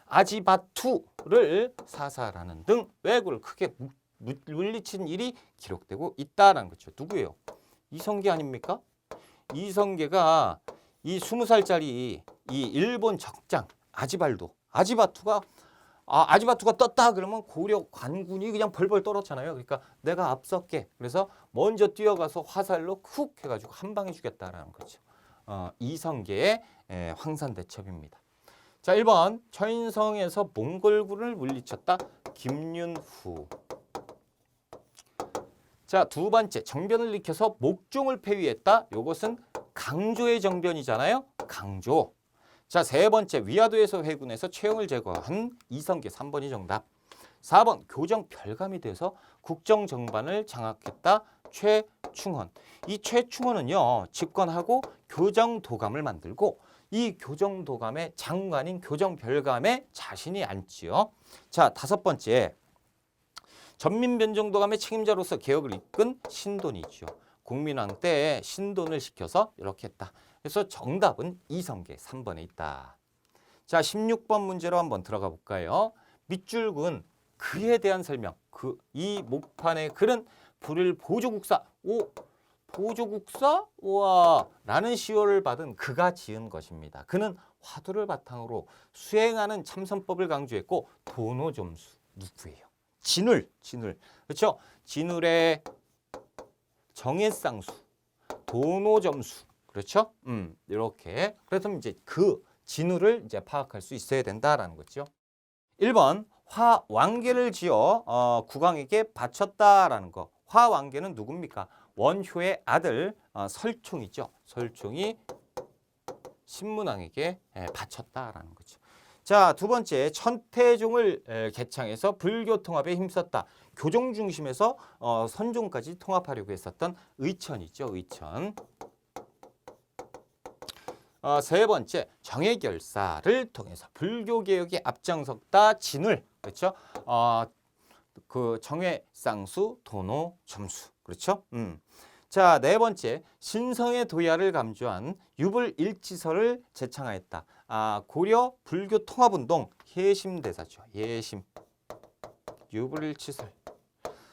아지바투를 사살하는 등 왜구를 크게 물리친 일이 기록되고 있다라는 거죠. 누구예요? 이성계 아닙니까? 이성계가 이 20살짜리 이 일본 적장 아지바투가 떴다 그러면 고려 관군이 그냥 벌벌 떨었잖아요. 그러니까 내가 앞설게. 그래서 먼저 뛰어가서 화살로 쿡 해가지고 한 방에 죽였다라는 거죠. 이성계의 황산대첩입니다. 자, 1번 천성에서 몽골군을 물리쳤다. 김윤후. 자, 두 번째 정변을 일으켜서 목종을 폐위했다. 요것은 강조의 정변이잖아요. 강조. 자, 세 번째 위화도에서 회군에서 최영을 제거한 이성계 3번이 정답. 4번 교정 별감이 돼서 국정 정반을 장악했다. 최충헌. 이 최충헌은요 집권하고 교정 도감을 만들고 이 교정 도감의 장관인 교정 별감에 자신이 앉지요. 자, 5번째 전민변정도감의 책임자로서 개혁을 이끈 신돈이죠. 국민왕 때에 신돈을 시켜서 이렇게 했다. 그래서 정답은 이성계 3번에 있다. 자, 16번 문제로 한번 들어가 볼까요? 밑줄근 그에 대한 설명. 이 목판에 글은 불을 보조국사. 보조국사? 우와! 라는 시호를 받은 그가 지은 것입니다. 그는 화두를 바탕으로 수행하는 참선법을 강조했고 도노점수. 누구예요? 진울. 그렇죠? 진울의 정해쌍수. 도노점수. 그렇죠? 이렇게. 그래서 이제 그 진우를 이제 파악할 수 있어야 된다라는 거죠. 1번 화왕계를 지어 국왕에게 바쳤다라는 거. 화왕계는 누굽니까? 원효의 아들 설총이죠. 설총이 신문왕에게 바쳤다라는 거죠. 자, 두 번째 천태종을 개창해서 불교 통합에 힘썼다. 교종 중심에서 선종까지 통합하려고 했었던 의천이죠. 의천. 세 번째 정해결사를 통해서 불교 개혁에 앞장섰다. 진울. 그렇죠? 그 정해쌍수 도노점수. 그렇죠? 자, 네 번째 신성의 도야를 감주한 유불일치설을 제창하였다. 고려 불교 통합운동 예심대사죠. 예심. 유불일치설.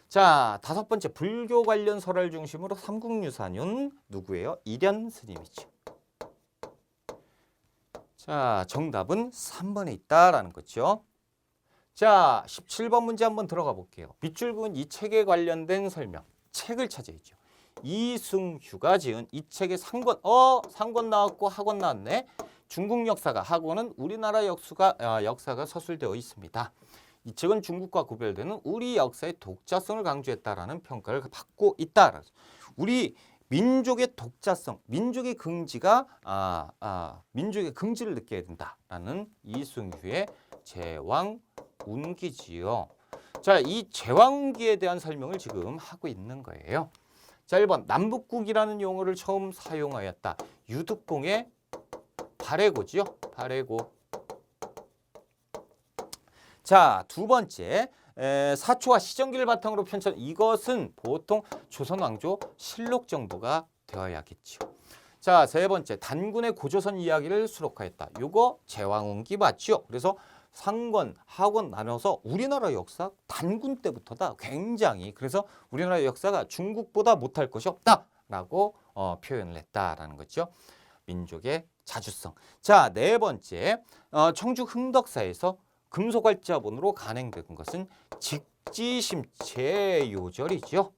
자, 5번째 불교 관련 설을 중심으로 삼국유사는 누구예요? 이련 스님이죠. 자, 정답은 3번에 있다라는 거죠. 자, 17번 문제 한번 들어가 볼게요. 밑줄근 이 책에 관련된 설명. 책을 찾아야죠. 이승휴가 지은 이 책의 상권. 상권 나왔고 학원 나왔네. 중국 역사가 학원은 우리나라 역사가 서술되어 있습니다. 이 책은 중국과 구별되는 우리 역사의 독자성을 강조했다라는 평가를 받고 있다. 우리 민족의 독자성, 민족의 긍지가 민족의 긍지를 느껴야 된다라는 이승휴의 제왕운기지요. 자, 이 제왕운기에 대한 설명을 지금 하고 있는 거예요. 자, 1번 남북국이라는 용어를 처음 사용하였다. 유득공의 발해고지요. 발해고. 자, 두 번째 사초와 시정기를 바탕으로 편찬. 이것은 보통 조선왕조 실록 정도가 되어야겠죠. 자, 세 번째 단군의 고조선 이야기를 수록하였다. 요거 제왕운기 맞죠? 그래서 상권, 하권 나눠서 우리나라 역사 단군 때부터다. 굉장히. 그래서 우리나라 역사가 중국보다 못할 것이 없다라고 표현을 했다라는 거죠. 민족의 자주성. 자, 네 번째 청주 흥덕사에서 금소괄자본으로 간행된 것은 직지심체요절이죠.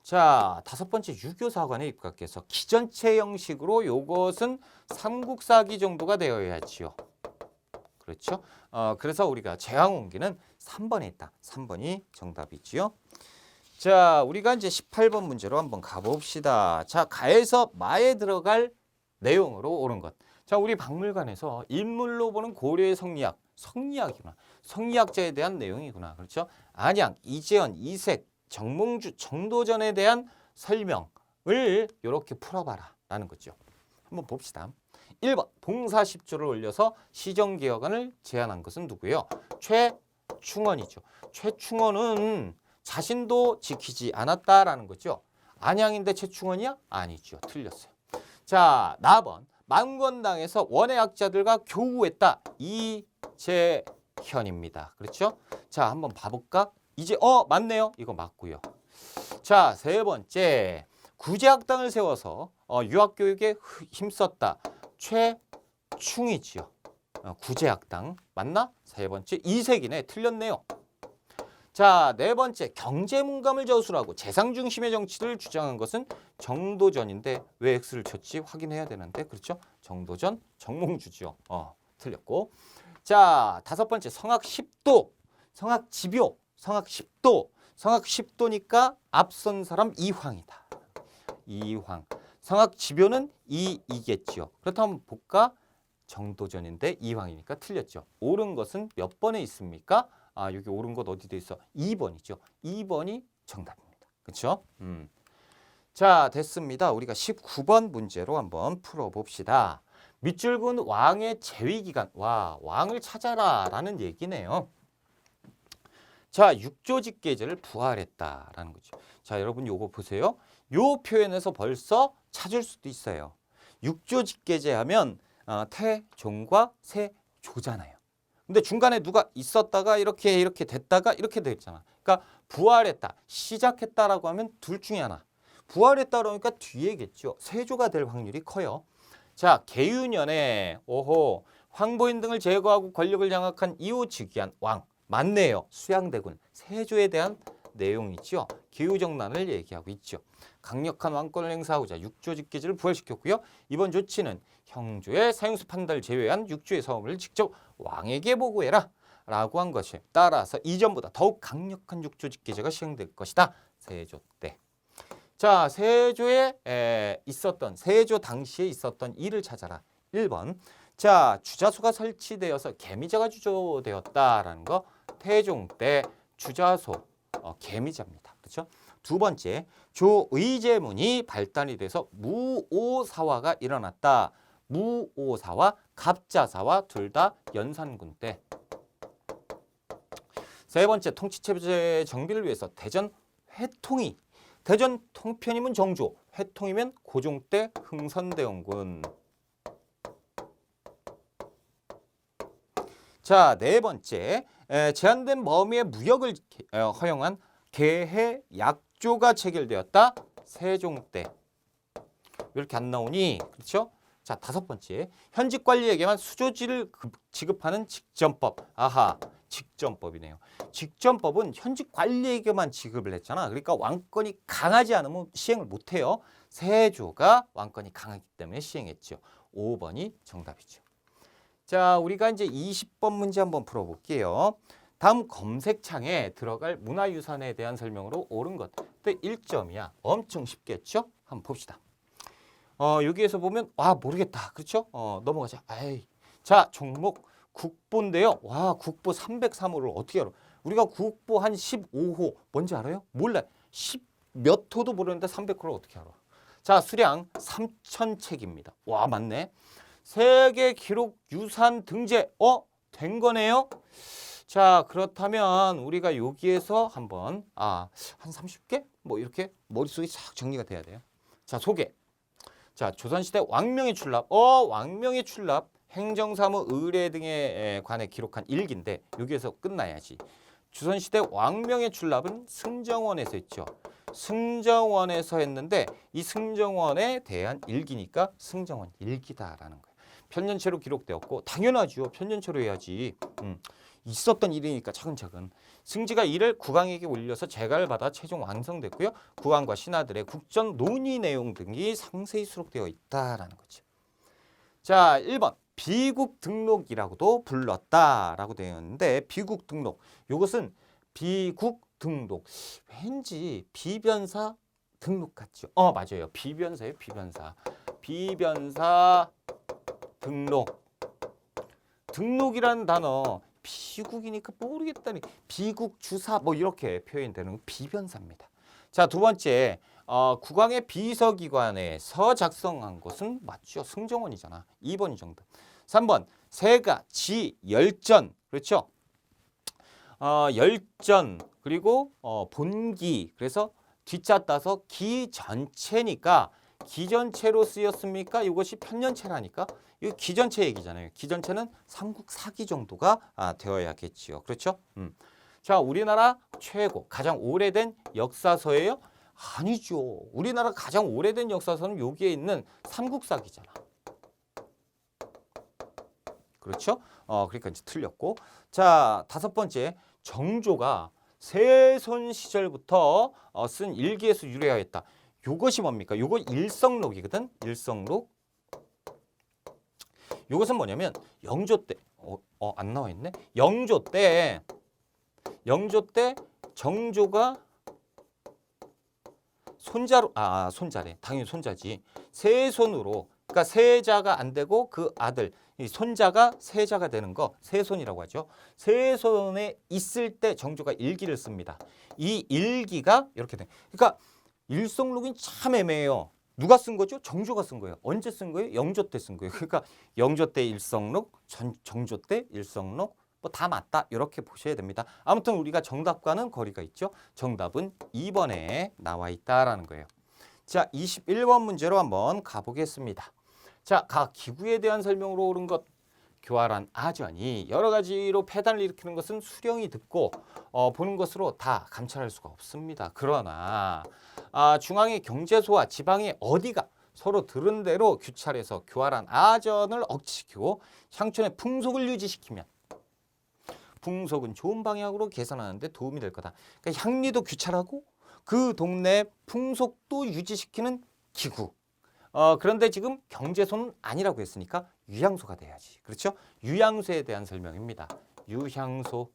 자, 5번째 유교사관에 입각해서 기전체 형식으로 요것은 삼국사기 정도가 되어야지요. 그렇죠? 그래서 우리가 제왕운기는 3번에 있다. 3번이 정답이지요. 자, 우리가 이제 18번 문제로 한번 가봅시다. 자, 가에서 마에 들어갈 내용으로 옳은 것. 자, 우리 박물관에서 인물로 보는 고려의 성리학이구나. 성리학자에 대한 내용이구나. 그렇죠? 안양, 이재현, 이색, 정몽주, 정도전에 대한 설명을 이렇게 풀어봐라 라는 거죠. 한번 봅시다. 1번 동사 10조를 올려서 시정개혁안을 제안한 것은 누구예요? 최충원이죠. 최충원은 자신도 지키지 않았다라는 거죠. 안양인데 최충원이야? 아니죠. 틀렸어요. 자, 나번 만권당에서 원외학자들과 교우했다. 이재현입니다. 그렇죠? 자, 한번 봐볼까? 맞네요. 이거 맞고요. 자, 세 번째 구제학당을 세워서 유학교육에 힘썼다. 최충이지요. 구제학당 맞나? 세 번째 이색이네. 틀렸네요. 자, 네 번째 경제문감을 저술하고 재상중심의 정치를 주장한 것은 정도전인데 왜 X를 쳤지? 확인해야 되는데 그렇죠? 정도전 정몽주지요. 틀렸고. 자, 다섯 번째 성악 10도, 성악 집요, 성악 10도, 성악 10도니까 앞선 사람 이황이다. 이황. 성악 집요는 이겠지요. 그렇다면 볼까? 정도전인데 이황이니까 틀렸죠. 옳은 것은 몇 번에 있습니까? 여기 옳은 것 어디 돼 있어? 2번이죠. 2번이 정답입니다. 그렇죠? 자, 됐습니다. 우리가 19번 문제로 한번 풀어봅시다. 밑줄 긋은 왕의 재위기간. 와, 왕을 찾아라라는 얘기네요. 자, 육조직계제를 부활했다라는 거죠. 자, 여러분 요거 보세요. 요 표현에서 벌써 찾을 수도 있어요. 육조직계제 하면 태종과 세조잖아요. 근데 중간에 누가 있었다가 이렇게 됐다가 이렇게 됐잖아. 그러니까 부활했다, 시작했다라고 하면 둘 중에 하나. 부활했다 그러니까 뒤에겠죠. 세조가 될 확률이 커요. 자, 계유년에 황보인 등을 제거하고 권력을 장악한 이후 즉위한 왕. 맞네요. 수양대군. 세조에 대한 내용이죠. 계유정난을 얘기하고 있죠. 강력한 왕권을 행사하고자 육조직계제를 부활시켰고요. 이번 조치는 형조의 사형수 판단을 제외한 육조의 사업을 직접 왕에게 보고해라 라고 한 것이 따라서 이전보다 더욱 강력한 육조직계제가 시행될 것이다. 세조 때. 자, 세조에 있었던 세조 당시에 있었던 일을 찾아라. 1번. 자, 주자소가 설치되어서 개미자가 주조되었다라는 거. 태종 때 주자소 개미자입니다. 그렇죠? 두 번째, 조의제문이 발달이 돼서 무오사화가 일어났다. 무오사화, 갑자사화 둘 다 연산군 때. 세 번째, 통치체제 정비를 위해서 대전 회통이. 대전 통편이면 정조, 회통이면 고종 때 흥선대원군. 자, 네 번째, 제한된 범위의 무역을 허용한 계해약조가 체결되었다. 세종 때. 왜 이렇게 안 나오니? 그렇죠? 자, 다섯 번째, 현직 관리에게만 수조지를 지급하는 직전법. 아하, 직전법이네요. 직전법은 현직 관리에게만 지급을 했잖아. 그러니까 왕권이 강하지 않으면 시행을 못해요. 세조가 왕권이 강하기 때문에 시행했죠. 5번이 정답이죠. 자, 우리가 이제 20번 문제 한번 풀어볼게요. 다음 검색창에 들어갈 문화유산에 대한 설명으로 옳은 것. 그때 1점이야. 엄청 쉽겠죠? 한번 봅시다. 여기에서 보면 모르겠다. 그렇죠? 넘어가자. 자, 종목 국보인데요. 와, 국보 303호를 어떻게 알아? 우리가 국보 한 15호 뭔지 알아요? 몰라. 10 몇 호도 모르는데 300호를 어떻게 알아? 자, 수량 3,000책입니다. 와, 맞네. 세계 기록 유산 등재 된 거네요. 자, 그렇다면 우리가 여기에서 한번 한 30개 뭐 이렇게 머릿속에 싹 정리가 돼야 돼요. 자, 소개. 자, 조선시대 왕명의 출납. 왕명의 출납 행정사무 의례 등에 관해 기록한 일기인데 여기에서 끝나야지. 조선시대 왕명의 출납은 승정원에서 했죠. 승정원에서 했는데 이 승정원에 대한 일기니까 승정원 일기다라는 거예요. 편년체로 기록되었고 당연하죠. 편년체로 해야지. 있었던 일이니까 차근차근. 승지가 이를 국왕에게 올려서 재가를 받아 최종 완성됐고요. 국왕과 신하들의 국정 논의 내용 등이 상세히 수록되어 있다라는 거죠. 자, 1번 비국 등록이라고도 불렀다라고 되어 있는데 비국 등록. 이것은 비국 등록. 왠지 비변사 등록 같죠? 맞아요. 비변사예요. 비변사. 비변사 등록. 등록이라는 단어 비국이니까 모르겠다니 비국 주사 뭐 이렇게 표현되는 비변사입니다. 자, 두 번째 국왕의 비서기관에서 작성한 것은 맞죠. 승정원이잖아. 2번이 정답. 3번 세가 지 열전. 그렇죠. 열전 그리고 본기 그래서 뒷자 따서 기 전체니까 기 전체로 쓰였습니까? 이것이 편년체라니까 이거 기 전체 얘기잖아요. 기 전체는 삼국 사기 정도가 되어야겠지요. 그렇죠? 자, 우리나라 최고 가장 오래된 역사서예요? 아니죠. 우리나라 가장 오래된 역사서는 여기에 있는 삼국사기잖아. 그렇죠? 그러니까 이제 틀렸고. 자, 다섯 번째. 정조가 세손 시절부터 쓴 일기에서 유래하였다. 요것이 뭡니까? 요거 일성록이거든. 일성록. 요것은 뭐냐면 영조 때 안 나와 있네. 영조 때 정조가 손자로 손자래. 당연히 손자지. 세손으로 그러니까 세자가 안 되고 그 아들 이 손자가 세자가 되는 거 세손이라고 하죠. 세손에 있을 때 정조가 일기를 씁니다. 이 일기가 이렇게 돼. 그러니까 일성록이 참 애매해요. 누가 쓴 거죠? 정조가 쓴 거예요. 언제 쓴 거예요? 영조 때 쓴 거예요. 그러니까 영조 때 일성록, 정조 때 일성록 뭐 다 맞다 이렇게 보셔야 됩니다. 아무튼 우리가 정답과는 거리가 있죠. 정답은 2번에 나와 있다라는 거예요. 자, 21번 문제로 한번 가보겠습니다. 자, 각 기구에 대한 설명으로 옳은 것. 교활한 아전이 여러 가지로 폐단을 일으키는 것은 수령이 듣고 보는 것으로 다 감찰할 수가 없습니다. 그러나 중앙의 경제소와 지방의 어디가 서로 들은 대로 규찰해서 교활한 아전을 억지시키고 향촌의 풍속을 유지시키면 풍속은 좋은 방향으로 개선하는 데 도움이 될 거다. 그러니까 향리도 규찰하고 그 동네 풍속도 유지시키는 기구. 그런데 지금 경제소는 아니라고 했으니까 유향소가 돼야지. 그렇죠? 유향소에 대한 설명입니다. 유향소.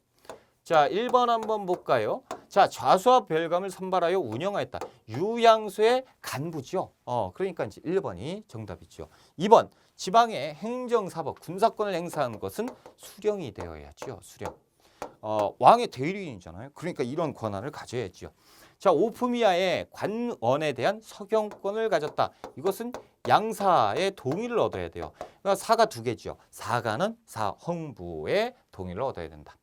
자, 1번 한번 볼까요? 자, 좌수와 별감을 선발하여 운영하였다. 유향소의 간부죠. 그러니까 이제 1번이 정답이죠. 2번 지방의 행정사법, 군사권을 행사하는 것은 수령이 되어야죠. 수령. 왕의 대리인이잖아요. 그러니까 이런 권한을 가져야죠. 자, 오프미아의 관원에 대한 서경권을 가졌다. 이것은 양사의 동의를 얻어야 돼요. 그러니까 사가 두 개죠. 사가는 사헌부의 동의를 얻어야 된다.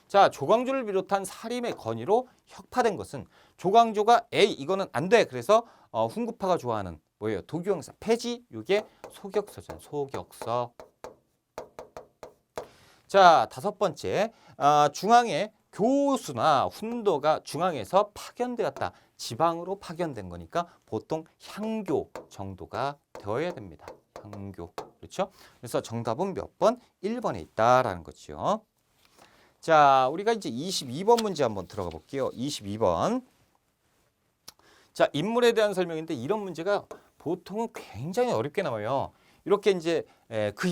자, 조광조를 비롯한 사림의 건의로 혁파된 것은 조광조가 에이 이거는 안 돼. 그래서 훈구파가 좋아하는 뭐예요? 도교형사 폐지. 이게 소격서잖아요. 소격서. 자, 다섯 번째. 중앙에 교수나 훈도가 중앙에서 파견되었다. 지방으로 파견된 거니까 보통 향교 정도가 되어야 됩니다. 향교. 그렇죠? 그래서 정답은 몇 번? 1번에 있다라는 거죠. 자, 우리가 이제 22번 문제 한번 들어가 볼게요. 22번. 자, 인물에 대한 설명인데 이런 문제가 보통은 굉장히 어렵게 나와요. 이렇게 이제 그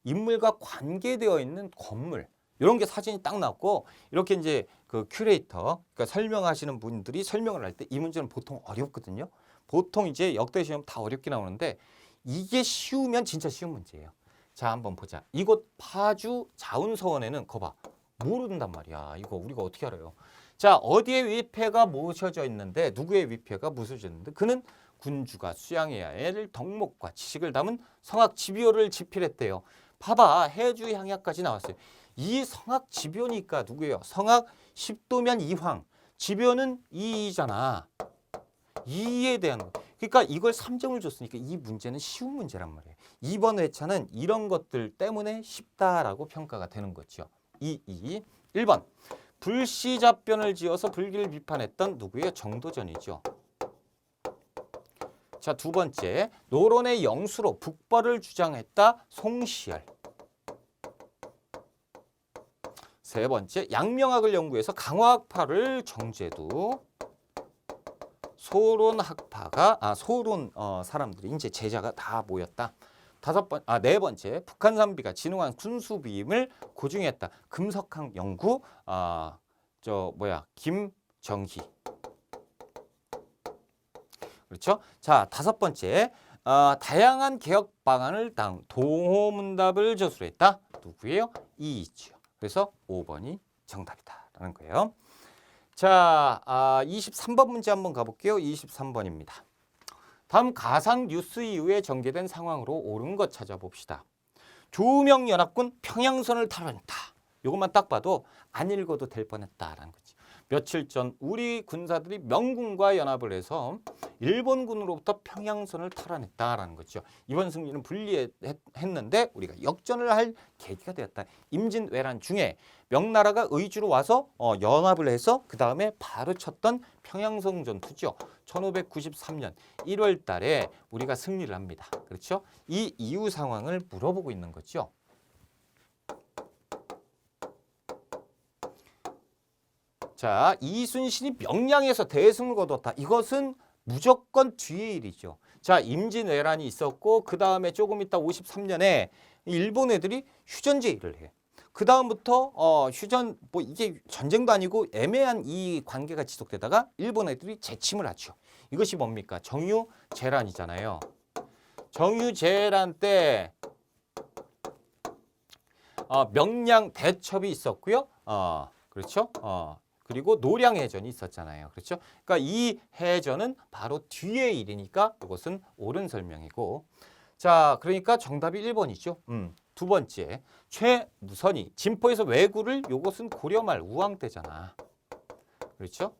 인물과 관계되어 있는 건물 이런 게 사진이 딱 나왔고 이렇게 이제 그 큐레이터 그러니까 설명하시는 분들이 설명을 할 때 이 문제는 보통 어렵거든요. 보통 이제 역대 시험 다 어렵게 나오는데 이게 쉬우면 진짜 쉬운 문제예요. 자, 한번 보자. 이곳 파주 자운서원에는 거봐 모른단 말이야. 이거 우리가 어떻게 알아요? 자, 어디에 위패가 모셔져 있는데 누구의 위패가 모셔져 있는데 그는 군주가 수양해야 할 덕목과 지식을 담은 성악 지비오를 집필했대요. 봐봐, 해주 향야까지 나왔어요. 이 성악 지비오니까 누구예요? 성악 십도면 이황. 지비오는 이잖아. 이에 대한 거. 그러니까 이걸 3점을 줬으니까 이 문제는 쉬운 문제란 말이에요. 2번 회차는 이런 것들 때문에 쉽다라고 평가가 되는 거죠. 1번. 불시잡변을 지어서 불기를 비판했던 누구예요? 정도전이죠. 자, 두 번째. 노론의 영수로 북벌을 주장했다. 송시열. 세 번째. 양명학을 연구해서 강화학파를 정제도. 소론학파가 소론 사람들이 이제 제자가 다 모였다. 네 번째. 북한산비가 진흥한 군수비임을 고증했다. 금석학 연구 김정희. 그렇죠? 자, 다섯 번째. 다양한 개혁 방안을 동호문답을 저술했다. 누구예요? 이이지요. 그래서 5번이 정답이다라는 거예요. 자, 23번 문제 한번 가볼게요. 23번입니다. 다음 가상 뉴스 이후에 전개된 상황으로 옳은 것 찾아봅시다. 조명연합군 평양선을 탈환했다. 요것만 딱 봐도 안 읽어도 될 뻔했다라는 거지. 며칠 전 우리 군사들이 명군과 연합을 해서 일본군으로부터 평양선을 탈환했다라는 거죠. 이번 승리는 불리했는데 우리가 역전을 할 계기가 되었다. 임진왜란 중에 명나라가 의주로 와서 연합을 해서 그 다음에 바로 쳤던 평양성 전투죠. 1593년 1월 달에 우리가 승리를 합니다. 그렇죠? 이 이후 상황을 물어보고 있는 거죠. 자, 이순신이 명량에서 대승을 거뒀다. 이것은 무조건 뒤의 일이죠. 자, 임진왜란이 있었고 그 다음에 조금 있다 53년에 일본 애들이 휴전제의를 해. 그 다음부터 휴전 뭐 이게 전쟁도 아니고 애매한 이 관계가 지속되다가 일본 애들이 재침을 하죠. 이것이 뭡니까? 정유재란이잖아요. 정유재란 때 명량 대첩이 있었고요. 그렇죠? 그리고 노량해전이 있었잖아요. 그렇죠? 그러니까 이 해전은 바로 뒤의 일이니까 이것은 옳은 설명이고. 자, 그러니까 정답이 1번이죠. 두 번째, 최무선이 진포에서 왜구를 요것은 고려말 우왕 때잖아. 그렇죠?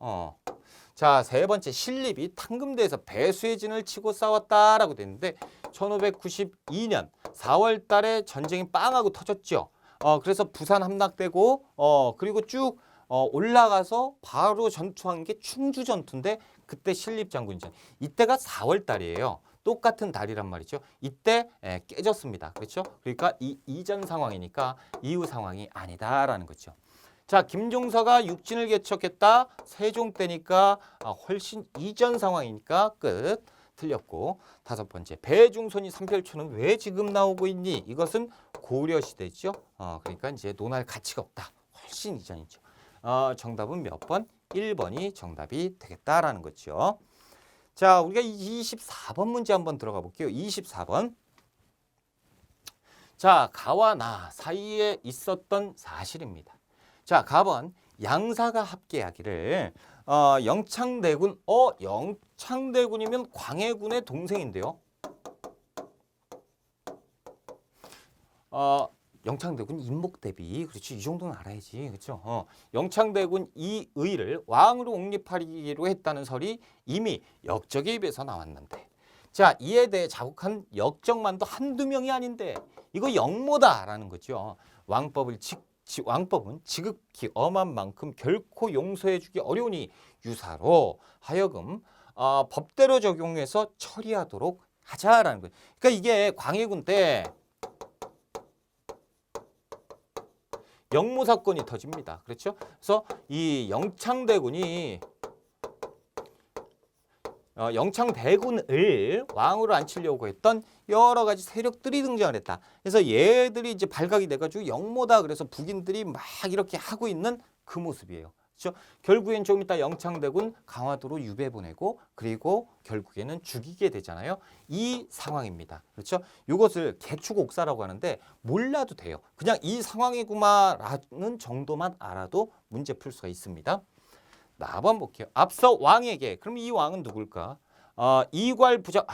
자, 세 번째, 신립이 탕금대에서 배수의 진을 치고 싸웠다라고 됐는데 1592년 4월 달에 전쟁이 빵하고 터졌죠. 그래서 부산 함락되고 그리고 쭉 올라가서 바로 전투한 게 충주 전투인데 그때 신립 장군전. 이때가 4월 달이에요. 똑같은 달이란 말이죠. 이때 깨졌습니다. 그렇죠? 그러니까 이 이전 상황이니까 이후 상황이 아니다라는 거죠. 자, 김종서가 육진을 개척했다. 세종 때니까 훨씬 이전 상황이니까 끝. 틀렸고. 다섯 번째, 배중손이 삼별초는 왜 지금 나오고 있니? 이것은 고려시대죠. 그러니까 이제 논할 가치가 없다. 훨씬 이전이죠. 정답은 몇 번? 1번이 정답이 되겠다라는 거죠. 자, 우리가 24번 문제 한번 들어가 볼게요. 24번. 자, 가와 나 사이에 있었던 사실입니다. 자, 가번 양사가 합계하기를 영창대군, 영창대군이면 광해군의 동생인데요. 영창대군 임목대비, 그렇지, 이 정도는 알아야지, 그렇죠? 영창대군 이의를 왕으로 옹립하기로 했다는 설이 이미 역적에 입에서 나왔는데, 자, 이에 대해 자국한 역적만도 한두 명이 아닌데 이거 영모다라는 거죠. 왕법은 지극히 엄한 만큼 결코 용서해주기 어려우니 유사로 하여금 법대로 적용해서 처리하도록 하자라는 거예요. 그러니까 이게 광해군 때 영모 사건이 터집니다. 그렇죠? 그래서 이 영창대군을 왕으로 앉히려고 했던 여러 가지 세력들이 등장을 했다. 그래서 얘들이 이제 발각이 돼가지고 영모다. 그래서 북인들이 막 이렇게 하고 있는 그 모습이에요. 그렇죠? 결국엔 좀 이따 영창대군 강화도로 유배 보내고 그리고 결국에는 죽이게 되잖아요. 이 상황입니다. 그렇죠? 이것을 개축옥사라고 하는데 몰라도 돼요. 그냥 이 상황이구만라는 정도만 알아도 문제 풀 수가 있습니다. 한번 볼게요. 앞서 왕에게, 그럼 이 왕은 누굴까? 이괄 부적,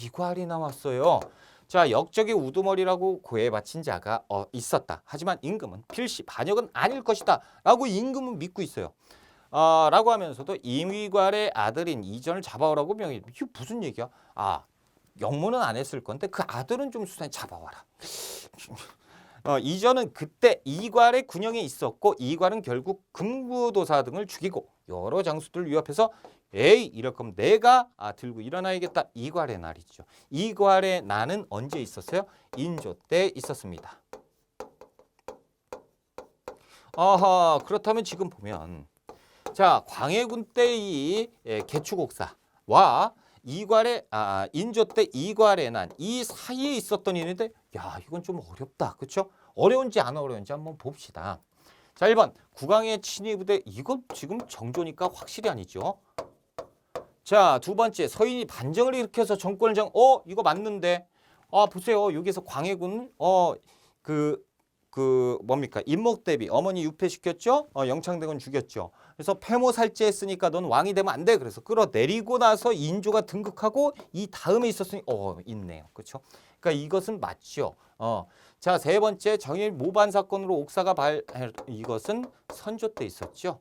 이괄이 나왔어요. 자, 역적의 우두머리라고 고해 바친 자가 있었다. 하지만 임금은 필시 반역은 아닐 것이다 라고 임금은 믿고 있어요. 라고 하면서도 이괄의 아들인 이전을 잡아오라고 명해. 이게 무슨 얘기야? 영모는 안 했을 건데 그 아들은 좀 수산에 잡아와라. 이전은 그때 이괄의 군영에 있었고 이괄은 결국 금구도사 등을 죽이고 여러 장수들을 위협해서 에이, 이럴 거면 내가 들고 일어나야겠다. 이괄의 날이죠. 이괄의 날은 언제 있었어요? 인조 때 있었습니다. 그렇다면 지금 보면 자, 광해군 때의 개축옥사와 이괄의 인조 때 이괄의 난 이 사이에 있었던 일인데 이건 좀 어렵다. 그렇죠? 어려운지 안 어려운지 한번 봅시다. 자, 1번 국왕의 친위 부대. 이건 지금 정조니까 확실히 아니죠. 자, 두 번째 서인이 반정을 일으켜서 정권을 이거 맞는데 보세요. 여기서 광해군 뭡니까? 임목대비 어머니 유폐시켰죠? 영창대군 죽였죠. 그래서 폐모살제했으니까 넌 왕이 되면 안 돼. 그래서 끌어내리고 나서 인조가 등극하고 이 다음에 있었으니 있네요. 그렇죠? 그러니까 이것은 맞죠. 자, 세 번째 정일 모반 사건으로 옥사가 이것은 선조 때 있었죠.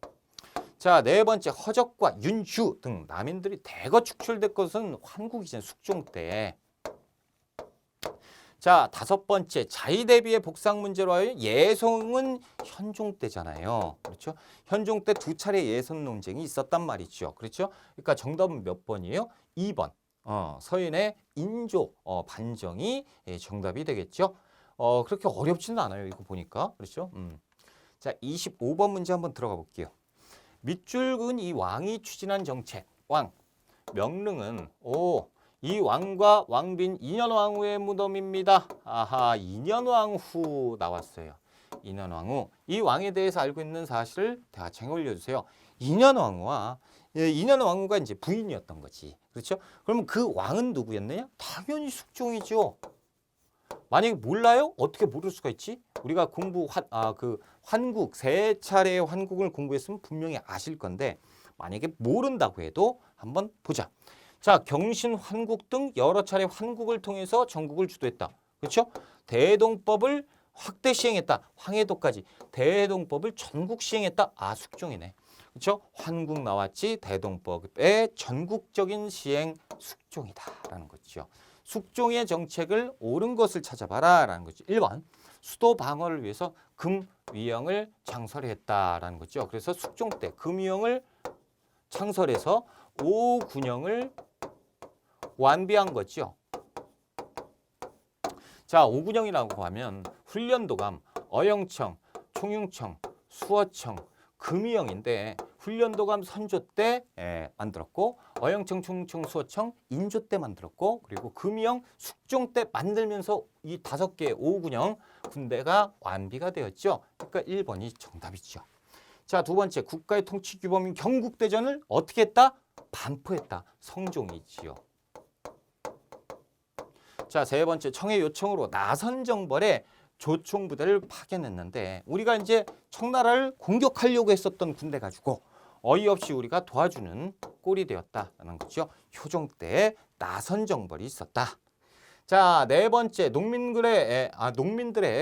자, 네 번째 허적과 윤주 등 남인들이 대거 축출된 것은 환국 이전 숙종 때. 자, 다섯 번째 자의 대비의 복상 문제로 하여 예성은 현종 때잖아요. 그렇죠? 현종 때 두 차례 예선 논쟁이 있었단 말이죠. 그렇죠? 그러니까 정답은 몇 번이에요? 2번. 서인의 인조 반정이 정답이 되겠죠. 그렇게 어렵지는 않아요. 이거 보니까. 그렇죠? 자, 25번 문제 한번 들어가 볼게요. 밑줄은 이 왕이 추진한 정책. 왕. 명릉은 이 왕과 왕빈 인현왕후의 무덤입니다. 아하, 인현왕후 나왔어요. 인현왕후. 이 왕에 대해서 알고 있는 사실을 대화창에 올려주세요. 인현왕후가 이제 부인이었던 거지. 그렇죠? 그러면 그 왕은 누구였느냐? 당연히 숙종이죠. 만약에 몰라요? 어떻게 모를 수가 있지? 우리가 환국 세 차례의 환국을 공부했으면 분명히 아실 건데 만약에 모른다고 해도 한번 보자. 자, 경신, 환국 등 여러 차례 환국을 통해서 전국을 주도했다. 그렇죠? 대동법을 확대 시행했다. 황해도까지. 대동법을 전국 시행했다. 숙종이네. 그렇죠? 환국 나왔지. 대동법의 전국적인 시행 숙종이다라는 거죠. 숙종의 정책을 옳은 것을 찾아봐라 라는 거죠. 1번 수도 방어를 위해서 금위영을 창설했다라는 거죠. 그래서 숙종 때 금위영을 창설해서 오군영을 완비한 거죠. 자, 오군영이라고 하면 훈련도감, 어영청, 총융청, 수어청, 금위영인데 훈련도감 선조 때 만들었고 어영청, 총융청, 수어청 인조 때 만들었고 그리고 금위영 숙종 때 만들면서 이 5개의 오군영 군대가 완비가 되었죠. 그러니까 1번이 정답이죠. 자, 두 번째 국가의 통치 규범인 경국대전을 어떻게 했다? 반포했다. 성종이지요. 자, 세 번째 청해 요청으로 나선정벌에 조총부대를 파견했는데 우리가 이제 청나라를 공격하려고 했었던 군대 가지고 어이없이 우리가 도와주는 꼴이 되었다는 거죠. 효종 때 나선정벌이 있었다. 자, 네 번째 농민들의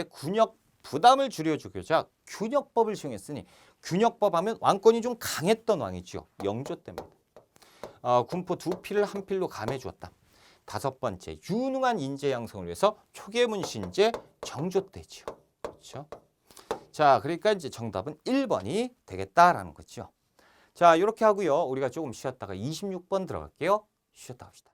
군역 부담을 줄여주고자 균역법을 시행했으니 균역법 하면 왕권이 좀 강했던 왕이죠. 영조 때입니다. 군포 2필을 1필로 감해 주었다. 다섯 번째 유능한 인재 양성을 위해서 초계문신제 정조 때죠. 그렇죠? 자, 그러니까 이제 정답은 1번이 되겠다라는 거죠. 자, 이렇게 하고요. 우리가 조금 쉬었다가 26번 들어갈게요. 쉬었다 합시다.